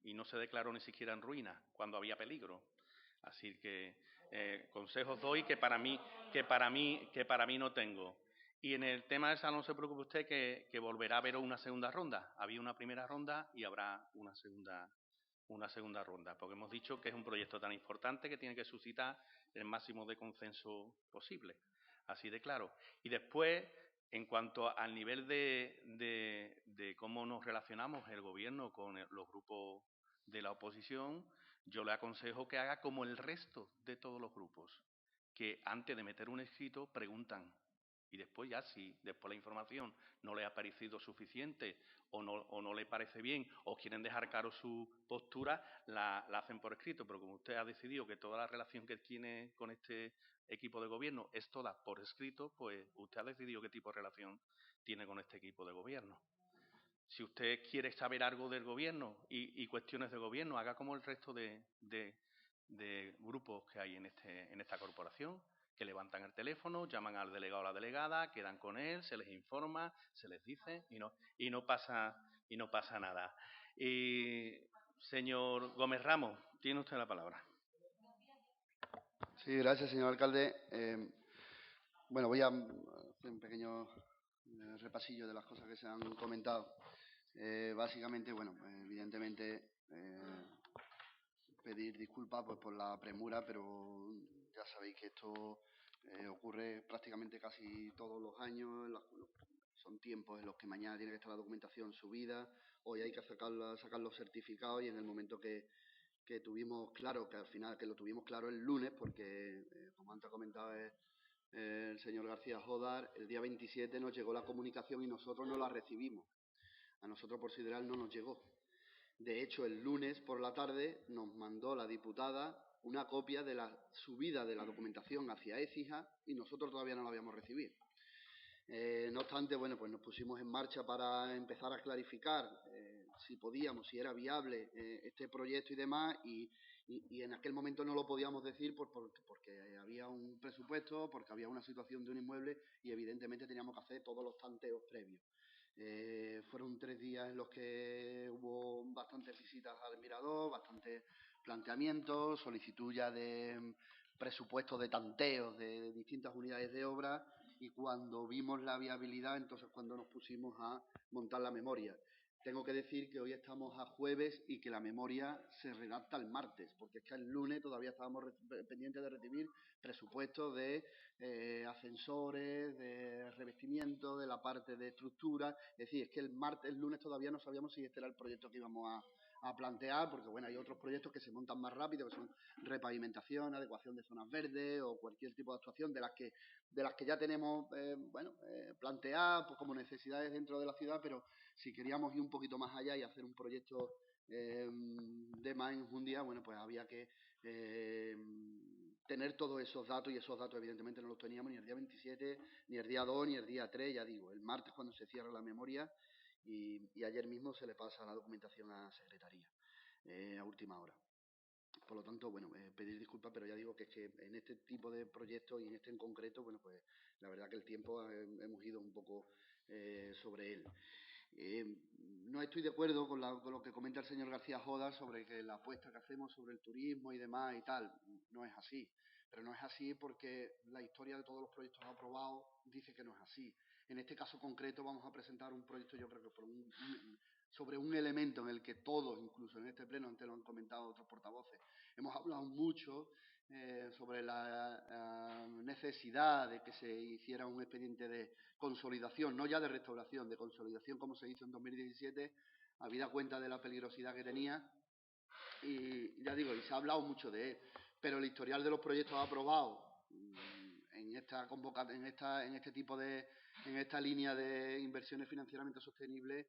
y no se declaró ni siquiera en ruina cuando había peligro. Así que consejos doy que para mí no tengo. Y en el tema del salón no se preocupe usted que volverá a haber una segunda ronda. Había una primera ronda y habrá una segunda ronda, porque hemos dicho que es un proyecto tan importante que tiene que suscitar el máximo de consenso posible. Así de claro. Y después, en cuanto al nivel de cómo nos relacionamos el gobierno con los grupos de la oposición, yo le aconsejo que haga como el resto de todos los grupos, que antes de meter un escrito preguntan. Y después ya, si después la información no le ha parecido suficiente o no le parece bien o quieren dejar claro su postura, la hacen por escrito. Pero como usted ha decidido que toda la relación que tiene con este equipo de gobierno es toda por escrito, pues usted ha decidido qué tipo de relación tiene con este equipo de gobierno. Si usted quiere saber algo del gobierno y cuestiones de gobierno, haga como el resto de grupos que hay en esta corporación, que levantan el teléfono, llaman al delegado o a la delegada, quedan con él, se les informa, se les dice y no pasa nada. Y, señor Gómez Ramos, tiene usted la palabra. Sí, gracias, señor alcalde. Bueno, voy a hacer un pequeño repasillo de las cosas que se han comentado. Básicamente, bueno, evidentemente pedir disculpas pues, por la premura, pero ya sabéis que esto ocurre prácticamente casi todos los años. Son tiempos en los que mañana tiene que estar la documentación subida, hoy hay que sacar los certificados y en el momento que tuvimos claro, que al final que lo tuvimos claro el lunes, porque como antes ha comentado el señor García Jodar, el día 27 nos llegó la comunicación y nosotros no la recibimos. A nosotros por Sideral no nos llegó. De hecho, el lunes por la tarde nos mandó la diputada una copia de la subida de la documentación hacia Écija y nosotros todavía no la habíamos recibido. No obstante, bueno, pues nos pusimos en marcha para empezar a clarificar si podíamos, si era viable este proyecto y demás, y en aquel momento no lo podíamos decir porque había un presupuesto, porque había una situación de un inmueble y evidentemente teníamos que hacer todos los tanteos previos. Fueron 3 días en los que hubo bastantes visitas al mirador, bastantes planteamientos, solicitud ya de presupuestos de tanteos de distintas unidades de obra, y cuando vimos la viabilidad, entonces cuando nos pusimos a montar la memoria. Tengo que decir que hoy estamos a jueves y que la memoria se redacta el martes, porque es que el lunes todavía estábamos pendientes de recibir presupuestos de ascensores, de revestimiento, de la parte de estructura. Es decir, es que el lunes todavía no sabíamos si este era el proyecto que íbamos a plantear, porque bueno, hay otros proyectos que se montan más rápido, que son repavimentación, adecuación de zonas verdes o cualquier tipo de actuación de las que ya tenemos planteadas pues, como necesidades dentro de la ciudad, pero si queríamos ir un poquito más allá y hacer un proyecto de más enjundia, bueno, pues había que tener todos esos datos, y esos datos evidentemente no los teníamos ni el día 27, ni el día 2, ni el día 3, ya digo, el martes cuando se cierra la memoria, y ayer mismo se le pasa la documentación a Secretaría a última hora. Por lo tanto, bueno, pedir disculpas, pero ya digo que es que en este tipo de proyectos y en este en concreto, bueno, pues la verdad que el tiempo hemos ido un poco sobre él. No estoy de acuerdo con lo que comenta el señor García Jodas sobre que la apuesta que hacemos sobre el turismo y demás y tal, no es así. Pero no es así porque la historia de todos los proyectos aprobados dice que no es así. En este caso concreto vamos a presentar un proyecto, yo creo que sobre un elemento en el que todos, incluso en este pleno, antes lo han comentado otros portavoces, hemos hablado mucho sobre la necesidad de que se hiciera un expediente de consolidación, no ya de restauración, de consolidación como se hizo en 2017, habida cuenta de la peligrosidad que tenía. Y ya digo, y se ha hablado mucho de él, pero el historial de los proyectos aprobados en esta línea de inversiones financieramente sostenibles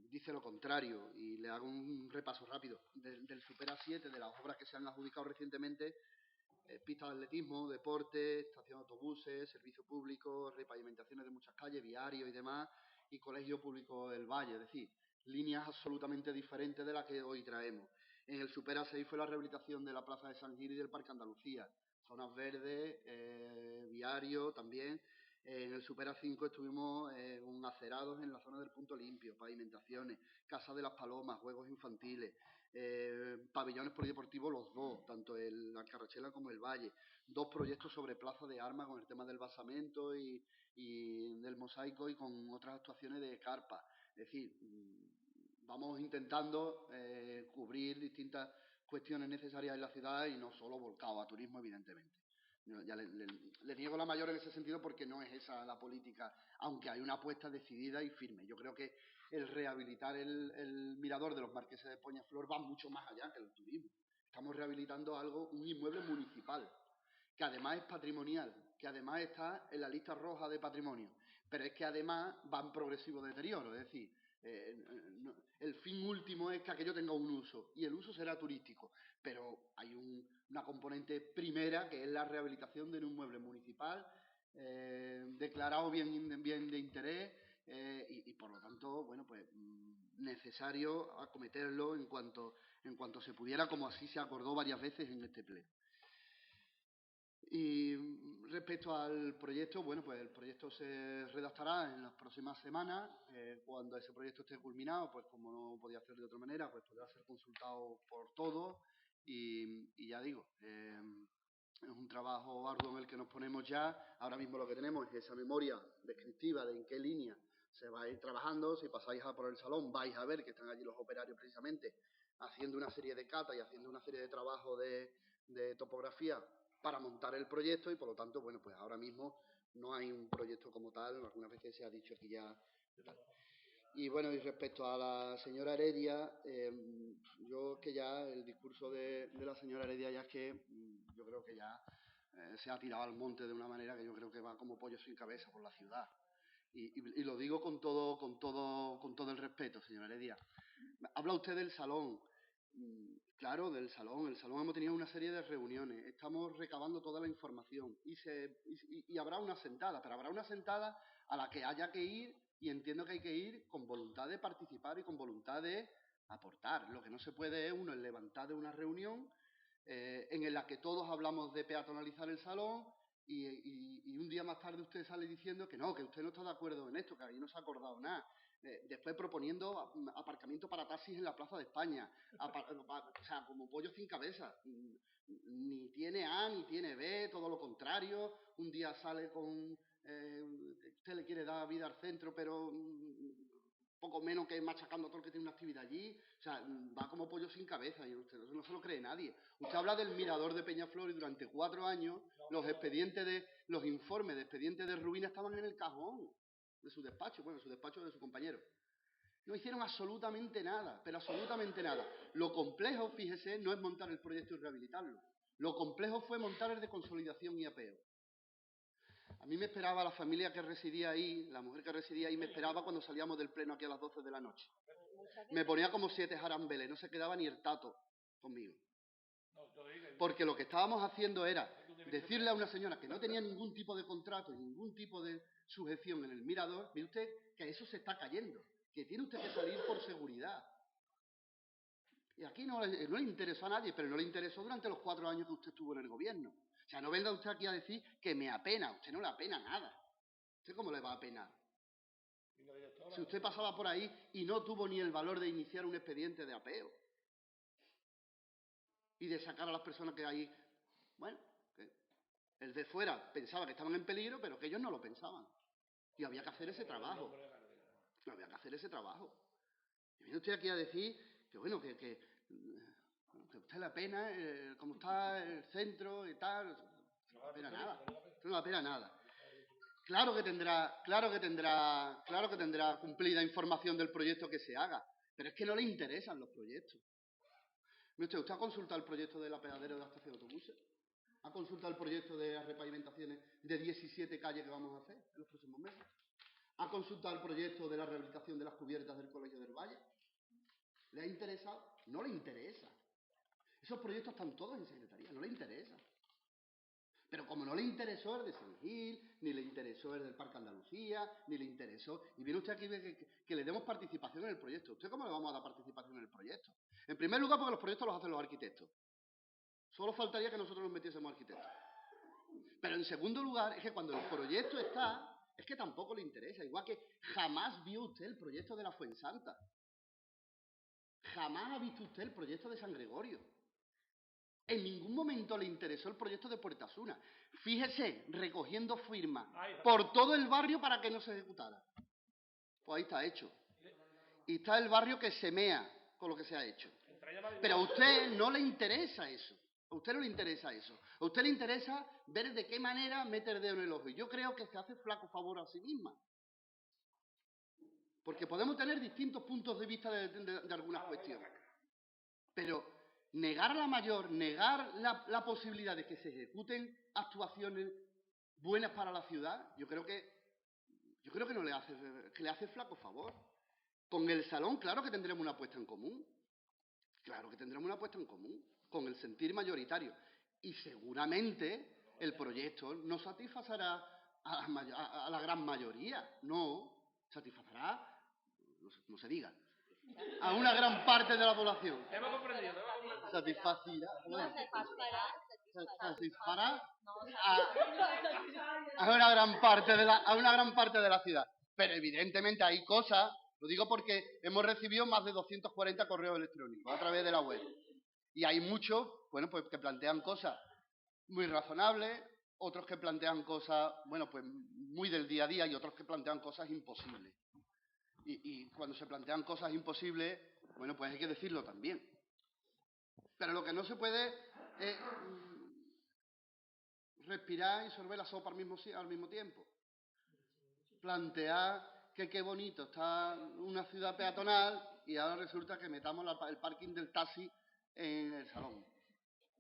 dice lo contrario. Y le hago un repaso rápido del Supera 7, de las obras que se han adjudicado recientemente: pistas de atletismo, deporte, estación de autobuses, servicio público, repavimentaciones de muchas calles, viarios y demás, y colegio público del Valle. Es decir, líneas absolutamente diferentes de las que hoy traemos. En el Supera 6 fue la rehabilitación de la Plaza de San Gil y del Parque Andalucía, zonas verdes, viario también. En el Supera 5 estuvimos con acerados en la zona del Punto Limpio, pavimentaciones, Casa de las Palomas, juegos infantiles, pabellones polideportivos los dos, tanto la Carrachela como el Valle, 2 proyectos sobre Plaza de Armas con el tema del basamento y del mosaico, y con otras actuaciones de carpa. Es decir, vamos intentando cubrir distintas cuestiones necesarias en la ciudad y no solo volcado a turismo, evidentemente. Ya le niego la mayor en ese sentido porque no es esa la política, aunque hay una apuesta decidida y firme. Yo creo que el rehabilitar el mirador de los Marqueses de Peñaflor va mucho más allá que el turismo. Estamos rehabilitando un inmueble municipal, que además es patrimonial, que además está en la lista roja de patrimonio, pero es que además va en progresivo deterioro. Es decir, el fin último es que aquello tenga un uso, y el uso será turístico, pero hay una componente primera que es la rehabilitación de un inmueble municipal declarado bien de interés, y por lo tanto, bueno, pues necesario acometerlo en cuanto se pudiera, como así se acordó varias veces en este pleno. Y respecto al proyecto, bueno, pues el proyecto se redactará en las próximas semanas. Cuando ese proyecto esté culminado, pues como no podía hacer de otra manera, pues podrá ser consultado por todos. Y ya digo, es un trabajo arduo en el que nos ponemos ya. Ahora mismo lo que tenemos es esa memoria descriptiva de en qué línea se va a ir trabajando. Si pasáis por el salón, vais a ver que están allí los operarios precisamente haciendo una serie de catas y haciendo una serie de trabajos de topografía para montar el proyecto, y por lo tanto, bueno, pues ahora mismo no hay un proyecto como tal. Algunas veces se ha dicho aquí ya. Y bueno, y respecto a la señora Heredia, yo que ya el discurso de la señora Heredia ya es que yo creo que ya se ha tirado al monte de una manera que yo creo que va como pollo sin cabeza por la ciudad. Y lo digo con todo el respeto, señora Heredia. Habla usted del salón. claro, del salón. El salón hemos tenido una serie de reuniones. Estamos recabando toda la información. Y habrá una sentada, pero habrá una sentada a la que haya que ir, y entiendo que hay que ir con voluntad de participar y con voluntad de aportar. Lo que no se puede es, uno, el levantar de una reunión en la que todos hablamos de peatonalizar el salón y un día más tarde usted sale diciendo que no, que usted no está de acuerdo en esto, que ahí no se ha acordado nada. Después proponiendo aparcamiento para taxis en la Plaza de España. O sea, como pollo sin cabeza. Ni tiene A, ni tiene B, todo lo contrario. Un día sale con... usted le quiere dar vida al centro, pero poco menos que machacando a todo el que tiene una actividad allí. O sea, va como pollo sin cabeza y usted no se lo cree nadie. Usted habla del mirador de Peñaflor y durante 4 años los informes de expedientes de ruina estaban en el cajón de su despacho, bueno, de su despacho de su compañero. No hicieron absolutamente nada, pero absolutamente nada. Lo complejo, fíjese, no es montar el proyecto y rehabilitarlo. Lo complejo fue montar el de consolidación y apeo. A mí me esperaba la familia que residía ahí, la mujer que residía ahí, me esperaba cuando salíamos del pleno aquí a las 12 de la noche. Me ponía como 7 jarambeles, no se quedaba ni el tato conmigo. Porque lo que estábamos haciendo era decirle a una señora que no tenía ningún tipo de contrato y ningún tipo de sujeción en el mirador, ve usted que eso se está cayendo, que tiene usted que salir por seguridad. Y aquí no le interesó a nadie, pero no le interesó durante los 4 años que usted estuvo en el gobierno. O sea, no venga usted aquí a decir que me apena. A usted no le apena nada. ¿Usted cómo le va a apenar? Si usted pasaba por ahí y no tuvo ni el valor de iniciar un expediente de apeo y de sacar a las personas que ahí... Bueno, que el de fuera pensaba que estaban en peligro, pero que ellos no lo pensaban. Y había que hacer ese trabajo. Había que hacer ese trabajo. Y viene usted aquí a decir que, bueno, que a usted le apena cómo está el centro y tal. No le apena nada. No le apena nada. Claro que tendrá cumplida información del proyecto que se haga, pero es que no le interesan los proyectos. ¿Usted ha consultado el proyecto del apeadero de la estación de autobuses? ¿Ha consultado el proyecto de las repavimentaciones de 17 calles que vamos a hacer en los próximos meses? ¿Ha consultado el proyecto de la rehabilitación de las cubiertas del Colegio del Valle? ¿Le ha interesado? No le interesa. Esos proyectos están todos en secretaría, no le interesa. Pero como no le interesó el de San Gil, ni le interesó el del Parque Andalucía, ni le interesó... Y viene usted aquí que le demos participación en el proyecto. ¿Usted cómo le vamos a dar participación en el proyecto? En primer lugar, porque los proyectos los hacen los arquitectos. Solo faltaría que nosotros nos metiésemos arquitectos. Pero en segundo lugar, es que cuando el proyecto está, es que tampoco le interesa. Igual que jamás vio usted el proyecto de la Fuensanta. Jamás ha visto usted el proyecto de San Gregorio. En ningún momento le interesó el proyecto de Puerta Asuna. Fíjese, recogiendo firmas por todo el barrio para que no se ejecutara. Pues ahí está hecho. Y está el barrio que se mea con lo que se ha hecho. Pero a usted no le interesa eso. A usted no le interesa eso. A usted le interesa ver de qué manera mete el dedo en el ojo. Y yo creo que se hace flaco favor a sí misma. Porque podemos tener distintos puntos de vista de algunas cuestiones. Pero negar a la mayor, negar la posibilidad de que se ejecuten actuaciones buenas para la ciudad, yo creo que no le hace, que le hace flaco favor. Con el salón, claro que tendremos una apuesta en común. Claro que tendremos una apuesta en común, con el sentir mayoritario. Y seguramente el proyecto no satisfacerá a la gran mayoría, no, satisfacerá, no se diga, a una gran parte de la población. Hemos comprendido. Satisfacerá a una gran parte de la ciudad. Pero evidentemente hay cosas, lo digo porque hemos recibido más de 240 correos electrónicos a través de la web. Y hay muchos, bueno, pues que plantean cosas muy razonables, otros que plantean cosas, bueno, pues muy del día a día y otros que plantean cosas imposibles. Y cuando se plantean cosas imposibles, bueno, pues hay que decirlo también. Pero lo que no se puede es respirar y sorber la sopa al mismo tiempo. Plantear que qué bonito está una ciudad peatonal y ahora resulta que metamos el parking del taxi en el salón.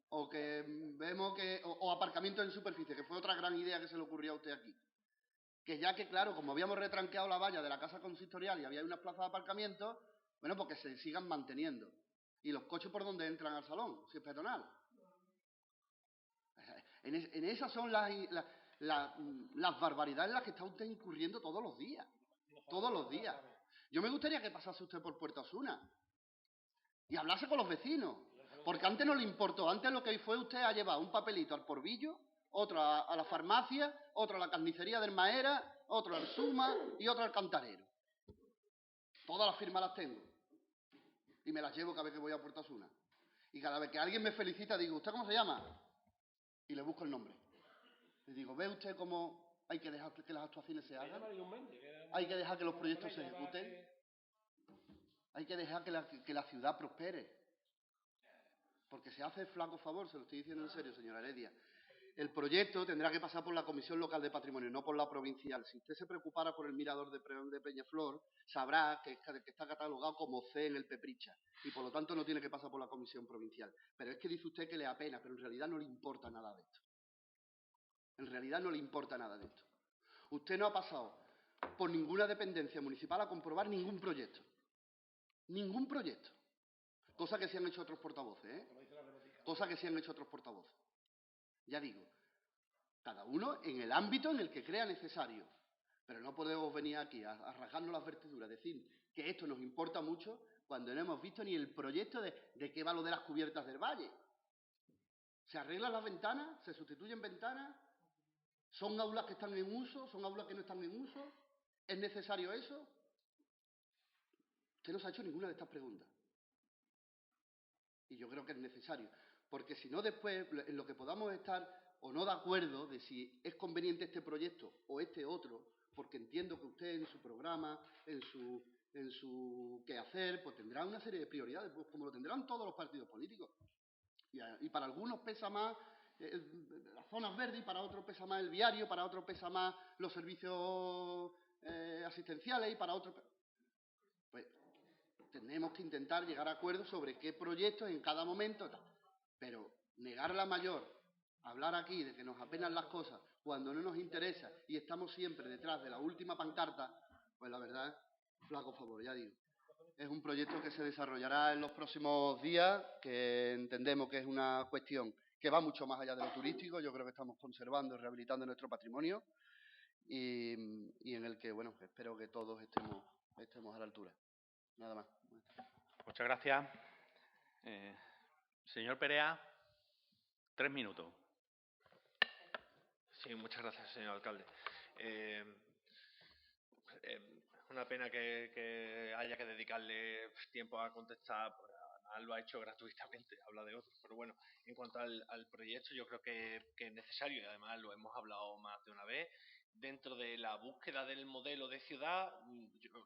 O que vemos que... O aparcamiento en superficie, que fue otra gran idea que se le ocurrió a usted aquí. Que ya que, claro, como habíamos retranqueado la valla de la casa consistorial y había unas plazas de aparcamiento, bueno, pues que se sigan manteniendo. ¿Y los coches por dónde entran al salón, si es peatonal? En esas son las barbaridades en las que está usted incurriendo todos los días. Todos los días. Yo me gustaría que pasase usted por Puerta Osuna y hablase con los vecinos. Porque antes no le importó. Antes lo que fue usted a llevar un papelito al Porvillo, otro a la farmacia, otro a la carnicería del Maera, otro al Suma y otro al Cantarero. Todas las firmas las tengo. Y me las llevo cada vez que voy a Puerta Osuna. Y cada vez que alguien me felicita, digo, ¿usted cómo se llama? Y le busco el nombre. Le digo, ¿ve usted cómo hay que dejar que las actuaciones se hagan? Hay que dejar que los proyectos se ejecuten. Hay que dejar que la ciudad prospere. Porque se hace flaco favor, se lo estoy diciendo en serio, señora Heredia. El proyecto tendrá que pasar por la Comisión Local de Patrimonio, no por la provincial. Si usted se preocupara por el mirador de Peñaflor, sabrá que está catalogado como C en el Pepricha y por lo tanto no tiene que pasar por la Comisión Provincial. Pero es que dice usted que le apena, pero en realidad no le importa nada de esto. En realidad no le importa nada de esto. Usted no ha pasado por ninguna dependencia municipal a comprobar ningún proyecto. Ningún proyecto. Cosa que sí han hecho otros portavoces, ¿eh? Cosa que sí han hecho otros portavoces. Ya digo, cada uno en el ámbito en el que crea necesario. Pero no podemos venir aquí a rasgarnos las vestiduras, decir que esto nos importa mucho cuando no hemos visto ni el proyecto de qué va lo de las cubiertas del valle. ¿Se arreglan las ventanas? ¿Se sustituyen ventanas? ¿Son aulas que están en uso? ¿Son aulas que no están en uso? ¿Es necesario eso? Usted no se ha hecho ninguna de estas preguntas. Y yo creo que es necesario. Porque si no, después, en lo que podamos estar o no de acuerdo de si es conveniente este proyecto o este otro, porque entiendo que usted en su programa, en su quehacer, pues tendrá una serie de prioridades, pues como lo tendrán todos los partidos políticos. Y para algunos pesa más las zonas verdes, y para otros pesa más el viario, para otros pesa más los servicios asistenciales y para otros... Pues tenemos que intentar llegar a acuerdos sobre qué proyectos en cada momento. Pero negar la mayor, hablar aquí de que nos apenan las cosas cuando no nos interesa y estamos siempre detrás de la última pancarta, pues la verdad, flaco favor, ya digo. Es un proyecto que se desarrollará en los próximos días, que entendemos que es una cuestión que va mucho más allá de lo turístico. Yo creo que estamos conservando y rehabilitando nuestro patrimonio y en el que, bueno, espero que todos estemos a la altura. Nada más. Muchas gracias. Señor Perea, 3 minutos. Sí, muchas gracias, señor alcalde. Una pena que haya que dedicarle tiempo a contestar, pues, además lo ha hecho gratuitamente, habla de otros. Pero bueno, en cuanto al proyecto, yo creo que es necesario, y además lo hemos hablado más de una vez, dentro de la búsqueda del modelo de ciudad,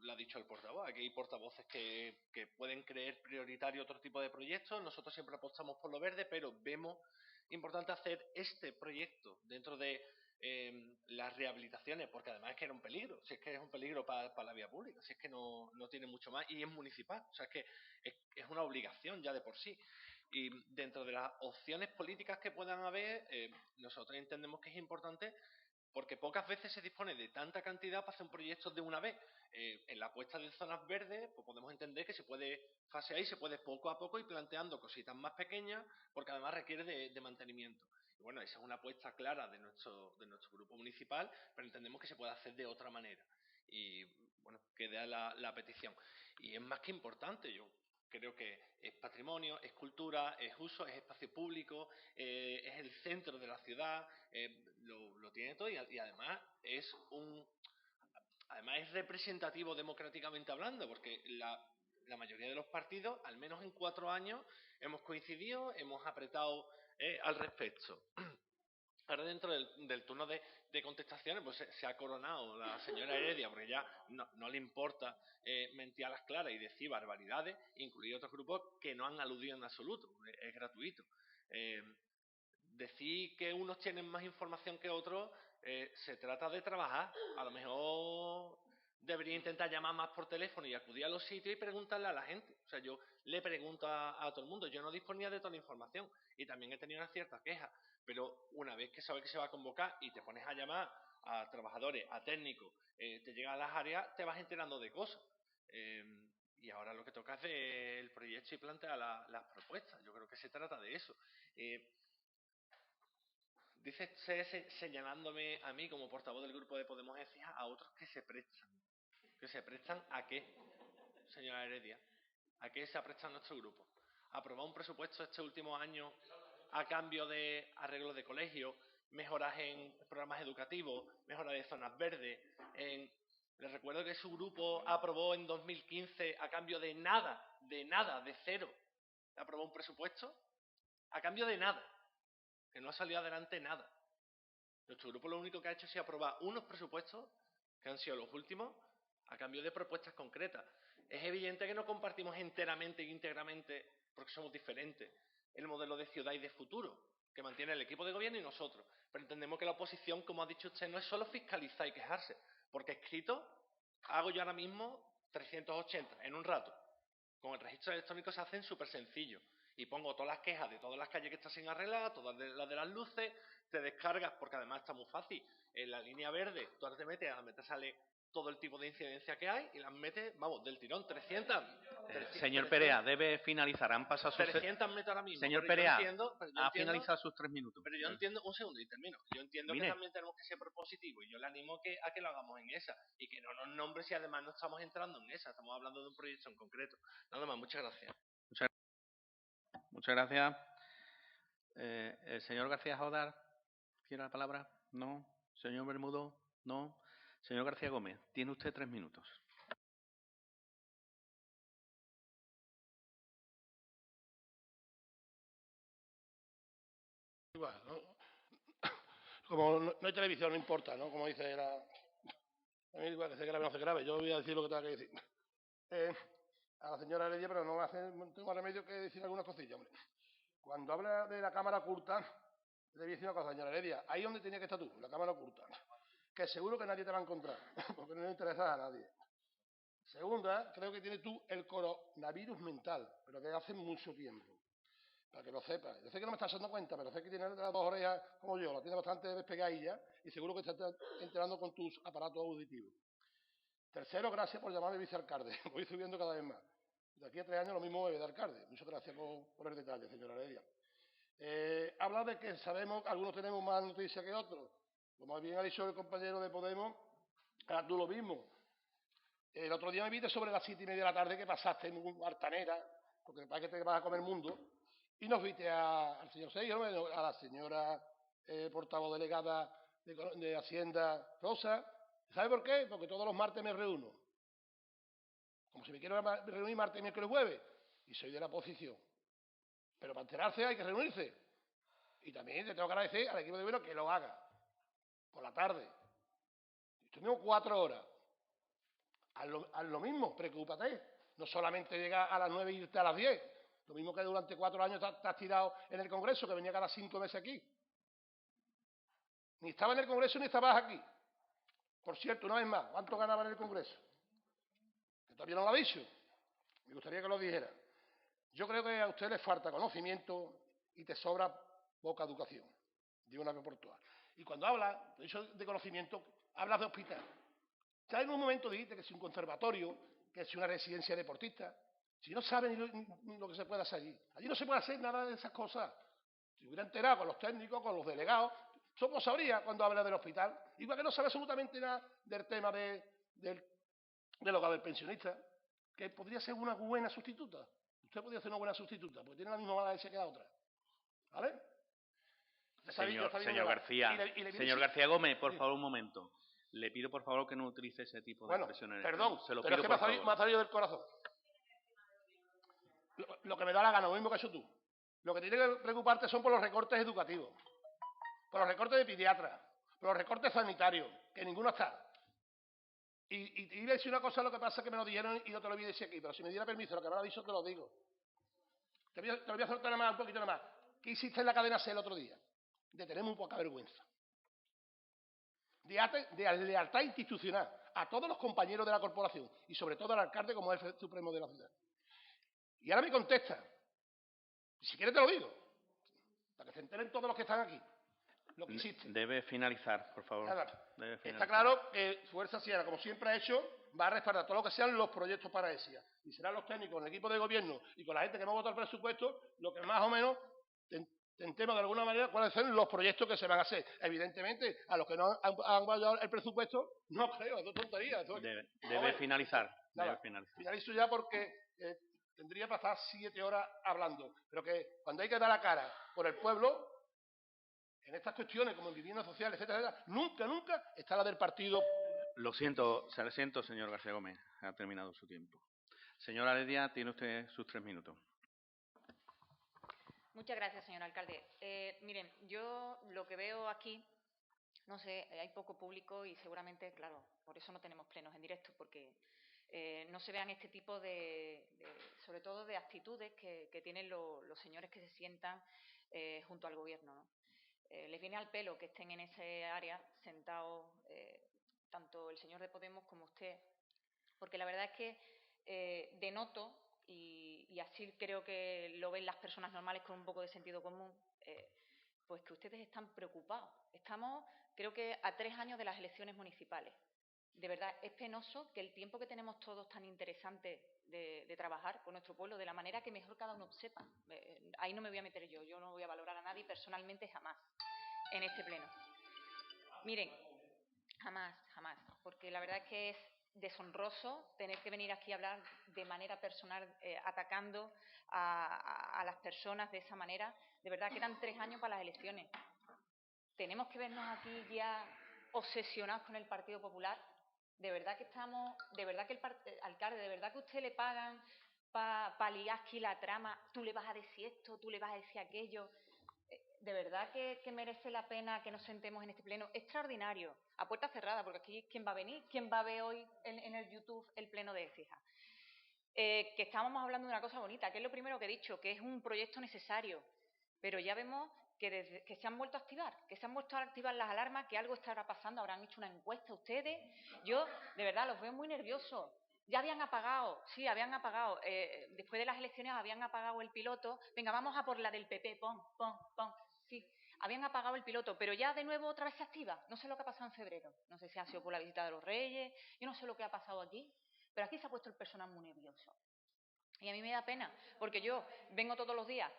lo ha dicho el portavoz, aquí hay portavoces que pueden creer prioritario otro tipo de proyectos. Nosotros siempre apostamos por lo verde, pero vemos importante hacer este proyecto dentro de las rehabilitaciones, porque además es que era un peligro, si es que es un peligro para la vía pública, si es que no tiene mucho más, y es municipal, o sea, es que es una obligación ya de por sí. Y dentro de las opciones políticas que puedan haber, nosotros entendemos que es importante, porque pocas veces se dispone de tanta cantidad para hacer un proyecto de una vez. En la apuesta de zonas verdes, pues podemos entender que se puede fasear y se puede poco a poco ir planteando cositas más pequeñas, porque además requiere de mantenimiento. Y bueno, esa es una apuesta clara de nuestro grupo municipal, pero entendemos que se puede hacer de otra manera. Y bueno, queda la petición. Y es más que importante, yo creo que es patrimonio, es cultura, es uso, es espacio público, es el centro de la ciudad, lo tiene todo, y además es representativo democráticamente hablando, porque la mayoría de los partidos, al menos en 4 años, hemos coincidido, hemos apretado al respecto. Ahora, dentro del turno de contestaciones, pues se ha coronado la señora Heredia, porque ya no le importa mentir a las claras y decir barbaridades, incluir otros grupos que no han aludido en absoluto, es gratuito. Decir que unos tienen más información que otros, se trata de trabajar. A lo mejor debería intentar llamar más por teléfono y acudir a los sitios y preguntarle a la gente. O sea, yo le pregunto a todo el mundo. Yo no disponía de toda la información y también he tenido una cierta queja. Pero una vez que sabes que se va a convocar y te pones a llamar a trabajadores, a técnicos, te llegan a las áreas, te vas enterando de cosas. Y ahora lo que toca es el proyecto y plantear las propuestas. Yo creo que se trata de eso. Dice usted, señalándome a mí como portavoz del grupo de Podemos Ecija, a otros que se prestan. ¿Que se prestan a qué, señora Heredia? ¿A qué se ha prestado nuestro grupo? ¿Aprobar un presupuesto este último año a cambio de arreglos de colegio, mejoras en programas educativos, mejoras de zonas verdes? Les recuerdo que su grupo aprobó en 2015 a cambio de nada, de cero. Aprobó un presupuesto a cambio de nada, que no ha salido adelante nada. Nuestro grupo lo único que ha hecho es aprobar unos presupuestos, que han sido los últimos, a cambio de propuestas concretas. Es evidente que no compartimos enteramente e íntegramente, porque somos diferentes, el modelo de ciudad y de futuro que mantiene el equipo de gobierno y nosotros. Pero entendemos que la oposición, como ha dicho usted, no es solo fiscalizar y quejarse, porque escrito hago yo ahora mismo 380 en un rato. Con el registro electrónico se hacen súper sencillo. Y pongo todas las quejas de todas las calles que están sin arreglar, todas las de las luces, te descargas, porque además está muy fácil. En la línea verde, tú ahora te metes, a meter sale todo el tipo de incidencia que hay y las metes, vamos, del tirón, 300. Señor Perea, debe finalizar. Han pasado sus 300 metas ahora mismo. Señor Perea, ha finalizado sus 3 minutos. Pero yo entiendo, un segundo y termino. Yo entiendo que también tenemos que ser propositivos y yo le animo a que lo hagamos en esa y que no nos nombre si además no estamos entrando en esa, estamos hablando de un proyecto en concreto. Nada más, muchas gracias. Muchas gracias. ¿El señor García Jodar quiere la palabra? No. ¿Señor Bermudo? No. Señor García Gómez, tiene usted 3 minutos. Igual, ¿no? Como no hay televisión, no importa, ¿no? Como dice la... A mí igual que se grabe o no se grabe, yo voy a decir lo que tenga que decir. A la señora Heredia, pero no tengo más remedio que decir algunas cosillas, hombre. Cuando habla de la cámara oculta, le voy a decir una cosa, señora Heredia, ahí donde tenía que estar tú, la cámara oculta, que seguro que nadie te va a encontrar, porque no le interesa a nadie. Segunda, creo que tienes tú el coronavirus mental, pero que hace mucho tiempo, para que lo sepas. Yo sé que no me estás dando cuenta, pero sé que tienes las 2 orejas como yo, las tienes bastante despegadillas y seguro que te estás enterando con tus aparatos auditivos. Tercero, gracias por llamarme vicealcalde. Voy subiendo cada vez más. De aquí a 3 años lo mismo me voy de alcalde. Muchas gracias por el detalle, señora Heredia. Habla de que sabemos, algunos tenemos más noticias que otros. Como bien ha dicho el compañero de Podemos, tú lo mismo. El otro día me viste sobre las 7:30 de la tarde que pasaste en un Artanera, porque parece que te vas a comer mundo, y nos viste al señor Sergio, a la señora portavoz delegada de Hacienda, Rosa. ¿Sabe por qué? Porque todos los martes me reúno. Como si me quiero reunir martes, miércoles, jueves, y soy de la oposición. Pero para enterarse hay que reunirse. Y también le tengo que agradecer al equipo de gobierno que lo haga. Por la tarde. Estuvimos 4 horas. Haz lo mismo, preocúpate. No solamente llegar a las 9 y irte a las 10. Lo mismo que durante 4 años te has tirado en el Congreso, que venía cada 5 meses aquí. Ni estaba en el Congreso ni estabas aquí. Por cierto, una vez más, ¿cuánto ganaba en el Congreso? Que todavía no lo ha dicho. Me gustaría que lo dijera. Yo creo que a usted le falta conocimiento y te sobra poca educación. Digo una vez por todas. Y cuando habla de conocimiento, hablas de hospital. Ya en un momento dijiste que es un conservatorio, que es una residencia deportista. Si no saben ni lo que se puede hacer allí. Allí no se puede hacer nada de esas cosas. Si hubiera enterado con los técnicos, con los delegados, ¿cómo sabría cuando habla del hospital? Igual que no sabe absolutamente nada del tema del hogar del pensionista, que podría ser una buena sustituta. Usted podría ser una buena sustituta, porque tiene la misma mala leche que la otra. ¿Vale? Señor García Gómez, por favor, un momento. Le pido, por favor, que no utilice ese tipo de expresiones. Perdón, pero es que me ha salido del corazón. Lo que me da la gana, lo mismo que has hecho tú. Lo que tiene que preocuparte son por los recortes educativos, por los recortes de pediatras, por los recortes sanitarios, que ninguno está. Y iba a decir una cosa, lo que pasa es que me lo dijeron y no te lo voy a decir aquí, pero si me diera permiso, lo que me lo ha dicho te lo digo. Te lo voy a soltar un poquito nada más. ¿Qué hiciste en la cadena C el otro día? De tener muy poca vergüenza. De lealtad institucional a todos los compañeros de la corporación y sobre todo al alcalde como jefe supremo de la ciudad. Y ahora me contesta. Si quieres te lo digo. Para que se enteren todos los que están aquí. Lo que hiciste. Debe finalizar, por favor. Está claro que Fuerza Sierra, como siempre ha hecho, va a respaldar todo lo que sean los proyectos para ESIA. Y serán los técnicos, el equipo de gobierno y con la gente que hemos votado el presupuesto, lo que más o menos tentemos de alguna manera cuáles son los proyectos que se van a hacer. Evidentemente, a los que no han votado el presupuesto, no creo, es tontería. Debe finalizar. Debe finalizar. Finalizo ya porque tendría para estar 7 horas hablando. Pero que cuando hay que dar la cara por el pueblo, en estas cuestiones como en vivienda social, etcétera, etcétera, nunca está la del partido. Lo siento, señor García Gómez. Ha terminado su tiempo. Señora Heredia, tiene usted sus 3 minutos. Muchas gracias, señor alcalde. Miren, yo lo que veo aquí, no sé, hay poco público y seguramente, claro, por eso no tenemos plenos en directo, porque no se vean este tipo sobre todo de actitudes que tienen los señores que se sientan junto al gobierno, ¿no? Les viene al pelo que estén en ese área sentados tanto el señor de Podemos como usted, porque la verdad es que denoto, y así creo que lo ven las personas normales con un poco de sentido común, pues que ustedes están preocupados. Estamos, creo que, a 3 años de las elecciones municipales. De verdad, es penoso que el tiempo que tenemos todos tan interesante de trabajar con nuestro pueblo, de la manera que mejor cada uno sepa. Ahí no me voy a meter yo no voy a valorar a nadie personalmente jamás en este pleno. Miren, jamás, porque la verdad es que es deshonroso tener que venir aquí a hablar de manera personal, atacando a las personas de esa manera. De verdad, quedan 3 años para las elecciones. ¿Tenemos que vernos aquí ya obsesionados con el Partido Popular? ¿De verdad que estamos, de verdad que el alcalde, de verdad que a usted le pagan para liar aquí la trama? Tú le vas a decir esto, tú le vas a decir aquello. ¿De verdad que merece la pena que nos sentemos en este pleno extraordinario, a puerta cerrada? Porque aquí, ¿quién va a venir? ¿Quién va a ver hoy en el YouTube el pleno de Écija? Que estábamos hablando de una cosa bonita, que es lo primero que he dicho, que es un proyecto necesario, pero ya vemos que se han vuelto a activar, las alarmas, que algo estará pasando. Habrán hecho una encuesta ustedes. Yo, de verdad, los veo muy nerviosos. Ya habían apagado, sí, después de las elecciones habían apagado el piloto. Venga, vamos a por la del PP, pon. Sí, habían apagado el piloto, pero ya de nuevo otra vez se activa. No sé lo que ha pasado en febrero. No sé si ha sido por la visita de los Reyes. Yo no sé lo que ha pasado aquí, pero aquí se ha puesto el personal muy nervioso. Y a mí me da pena, porque yo vengo todos los días,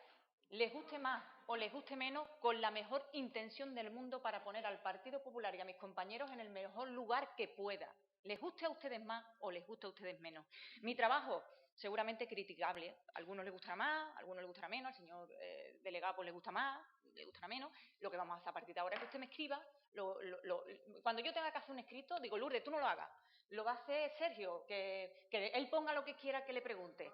les guste más o les guste menos, con la mejor intención del mundo para poner al Partido Popular y a mis compañeros en el mejor lugar que pueda. Les guste a ustedes más o les guste a ustedes menos. Mi trabajo, seguramente criticable. A algunos les gustará más, a algunos les gustará menos. Al señor delegado pues le gusta más, le gustará menos. Lo que vamos a hacer a partir de ahora es que usted me escriba. Cuando yo tenga que hacer un escrito, digo, Lourdes, tú no lo hagas. Lo va a hacer Sergio, que él ponga lo que quiera que le pregunte.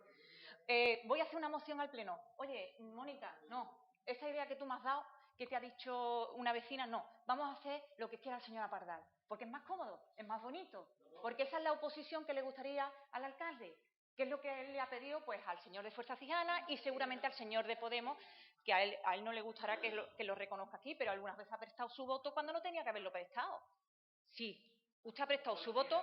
Voy a hacer una moción al pleno. Oye, Mónica, no, esa idea que tú me has dado, que te ha dicho una vecina, no. Vamos a hacer lo que quiera la señora Pardal, porque es más cómodo, es más bonito, porque esa es la oposición que le gustaría al alcalde, que es lo que él le ha pedido pues al señor de Fuerza Ciudadana y seguramente al señor de Podemos, que a él no le gustará que lo reconozca aquí, pero algunas veces ha prestado su voto cuando no tenía que haberlo prestado. Sí, usted ha prestado su voto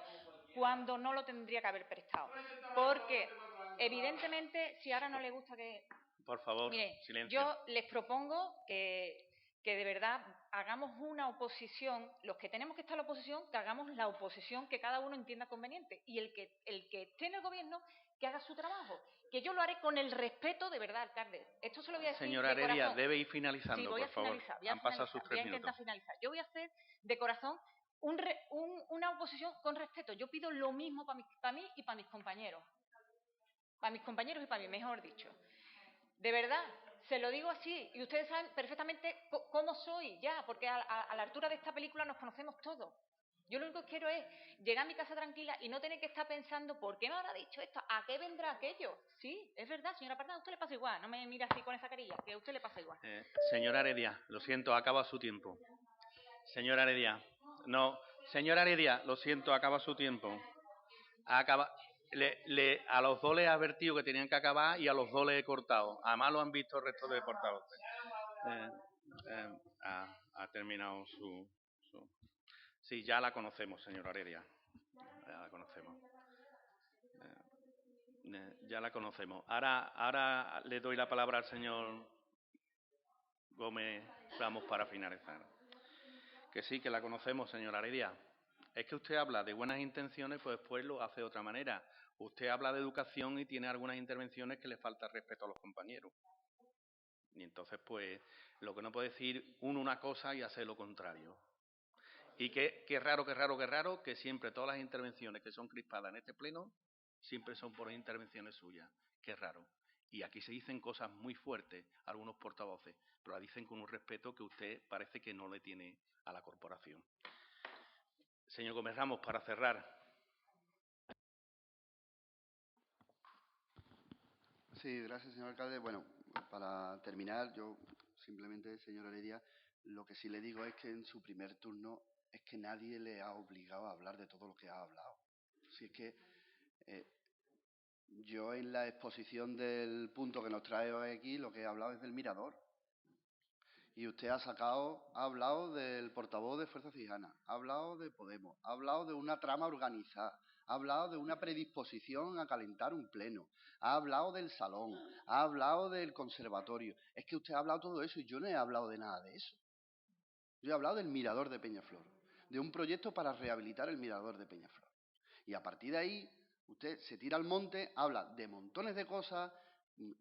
cuando no lo tendría que haber prestado, porque evidentemente, si ahora no le gusta que... Por favor, mire, silencio. Yo les propongo que de verdad hagamos una oposición, los que tenemos que estar en la oposición, que hagamos la oposición que cada uno entienda conveniente. Y el que esté en el gobierno, que haga su trabajo. Que yo lo haré con el respeto, de verdad, alcalde. Esto se lo voy a decir Señora de Heredia, corazón. debe ir finalizando, sí, voy por a favor. Finalizar, Han pasado sus 3 minutos. Voy a intentar finalizar. Yo voy a hacer de corazón una oposición con respeto. Yo pido lo mismo para mí y para mis compañeros. Para mis compañeros y para mí, mejor dicho. De verdad, se lo digo así. Y ustedes saben perfectamente cómo soy ya, porque a la altura de esta película nos conocemos todos. Yo lo único que quiero es llegar a mi casa tranquila y no tener que estar pensando ¿por qué me habrá dicho esto? ¿A qué vendrá aquello? Sí, es verdad, señora Pardal, a usted le pasa igual. No me mira así con esa carilla, que a usted le pasa igual. Señora Heredia, lo siento, acaba su tiempo. Señora Heredia, no. Señora Heredia, lo siento, acaba su tiempo. A los 2 les he advertido que tenían que acabar y a los 2 les he cortado. Además lo han visto el resto de portavoces. Ha terminado su... Sí, ya la conocemos, señora Heredia. Ya la conocemos. Ya la conocemos. Ahora le doy la palabra al señor Gómez Ramos para finalizar. Que sí, que la conocemos, señora Heredia. es que usted habla de buenas intenciones, pues después lo hace de otra manera. Usted habla de educación y tiene algunas intervenciones que le falta respeto a los compañeros. Y entonces, pues, lo que no puede decir una cosa y hacer lo contrario. Y qué raro, que siempre todas las intervenciones que son crispadas en este pleno, siempre son por intervenciones suyas. Qué raro. Y aquí se dicen cosas muy fuertes, algunos portavoces, pero la dicen con un respeto que usted parece que no le tiene a la corporación. Señor Gómez Ramos, para cerrar. Sí, gracias, señor alcalde. Bueno, para terminar, yo simplemente, señor Heredia, lo que sí le digo es que en su primer turno es que nadie le ha obligado a hablar de todo lo que ha hablado. Si es que yo en la exposición del punto que nos trae hoy aquí lo que he hablado es del Mirador. Y usted ha hablado del portavoz de Fuerza Ciudadana, ha hablado de Podemos, ha hablado de una trama organizada, ha hablado de una predisposición a calentar un pleno, ha hablado del salón, ha hablado del conservatorio. Es que usted ha hablado todo eso y yo no he hablado de nada de eso. Yo he hablado del Mirador de Peñaflor, de un proyecto para rehabilitar el Mirador de Peñaflor. Y a partir de ahí, usted se tira al monte, habla de montones de cosas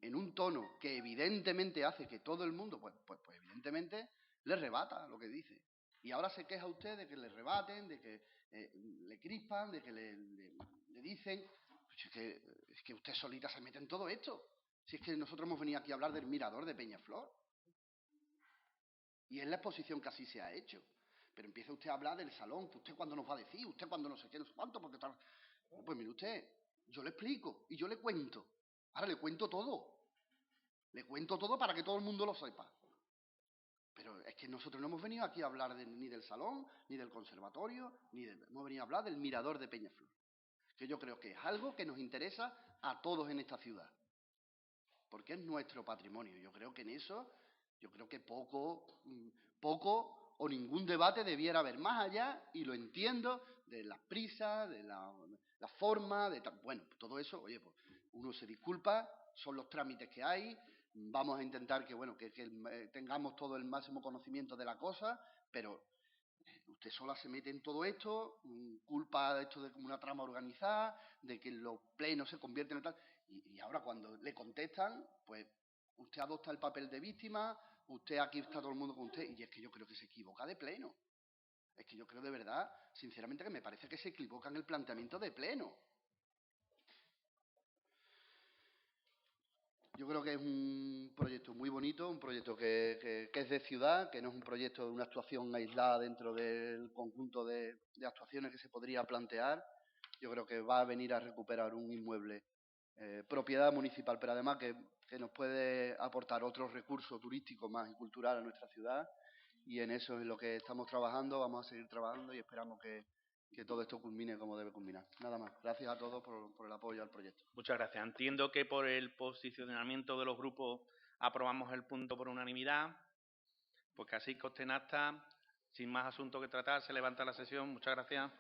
en un tono que evidentemente hace que todo el mundo, pues evidentemente, le rebata lo que dice. Y ahora se queja usted de que le rebaten, de que le crispan, de que le dicen... Pues es que usted solita se mete en todo esto. Si es que nosotros hemos venido aquí a hablar del Mirador de Peñaflor. Y es la exposición que así se ha hecho. Pero empieza usted a hablar del salón, que usted cuándo nos va a decir, usted cuándo no sé qué, no sé cuánto, porque tal... Pues mire usted, yo le explico y yo le cuento. Ahora le cuento todo. Le cuento todo para que todo el mundo lo sepa. Pero es que nosotros no hemos venido aquí a hablar ni del salón, ni del conservatorio, hemos venido a hablar del Mirador de Peñaflor. Que yo creo que es algo que nos interesa a todos en esta ciudad. Porque es nuestro patrimonio. Yo creo que en eso, yo creo que poco o ningún debate debiera haber más allá, y lo entiendo, de las prisas, de la forma, bueno, todo eso, oye, pues uno se disculpa, son los trámites que hay, vamos a intentar que, bueno, que tengamos todo el máximo conocimiento de la cosa, pero usted sola se mete en todo esto, culpa de esto de como una trama organizada, de que los plenos se convierten en tal, y ahora cuando le contestan, pues usted adopta el papel de víctima, usted aquí está todo el mundo con usted, y es que yo creo que se equivoca de pleno. Es que yo creo de verdad, sinceramente, que me parece que se equivoca en el planteamiento de pleno. Yo creo que es un proyecto muy bonito, un proyecto que es de ciudad, que no es un proyecto de una actuación aislada dentro del conjunto de actuaciones que se podría plantear. Yo creo que va a venir a recuperar un inmueble, propiedad municipal, pero además que nos puede aportar otro recurso turístico más y cultural a nuestra ciudad. Y en eso es lo que estamos trabajando, vamos a seguir trabajando y esperamos que todo esto culmine como debe culminar. Nada más. Gracias a todos por el apoyo al proyecto. Muchas gracias. Entiendo que por el posicionamiento de los grupos aprobamos el punto por unanimidad. Pues casi conste en acta, sin más asunto que tratar, se levanta la sesión. Muchas gracias.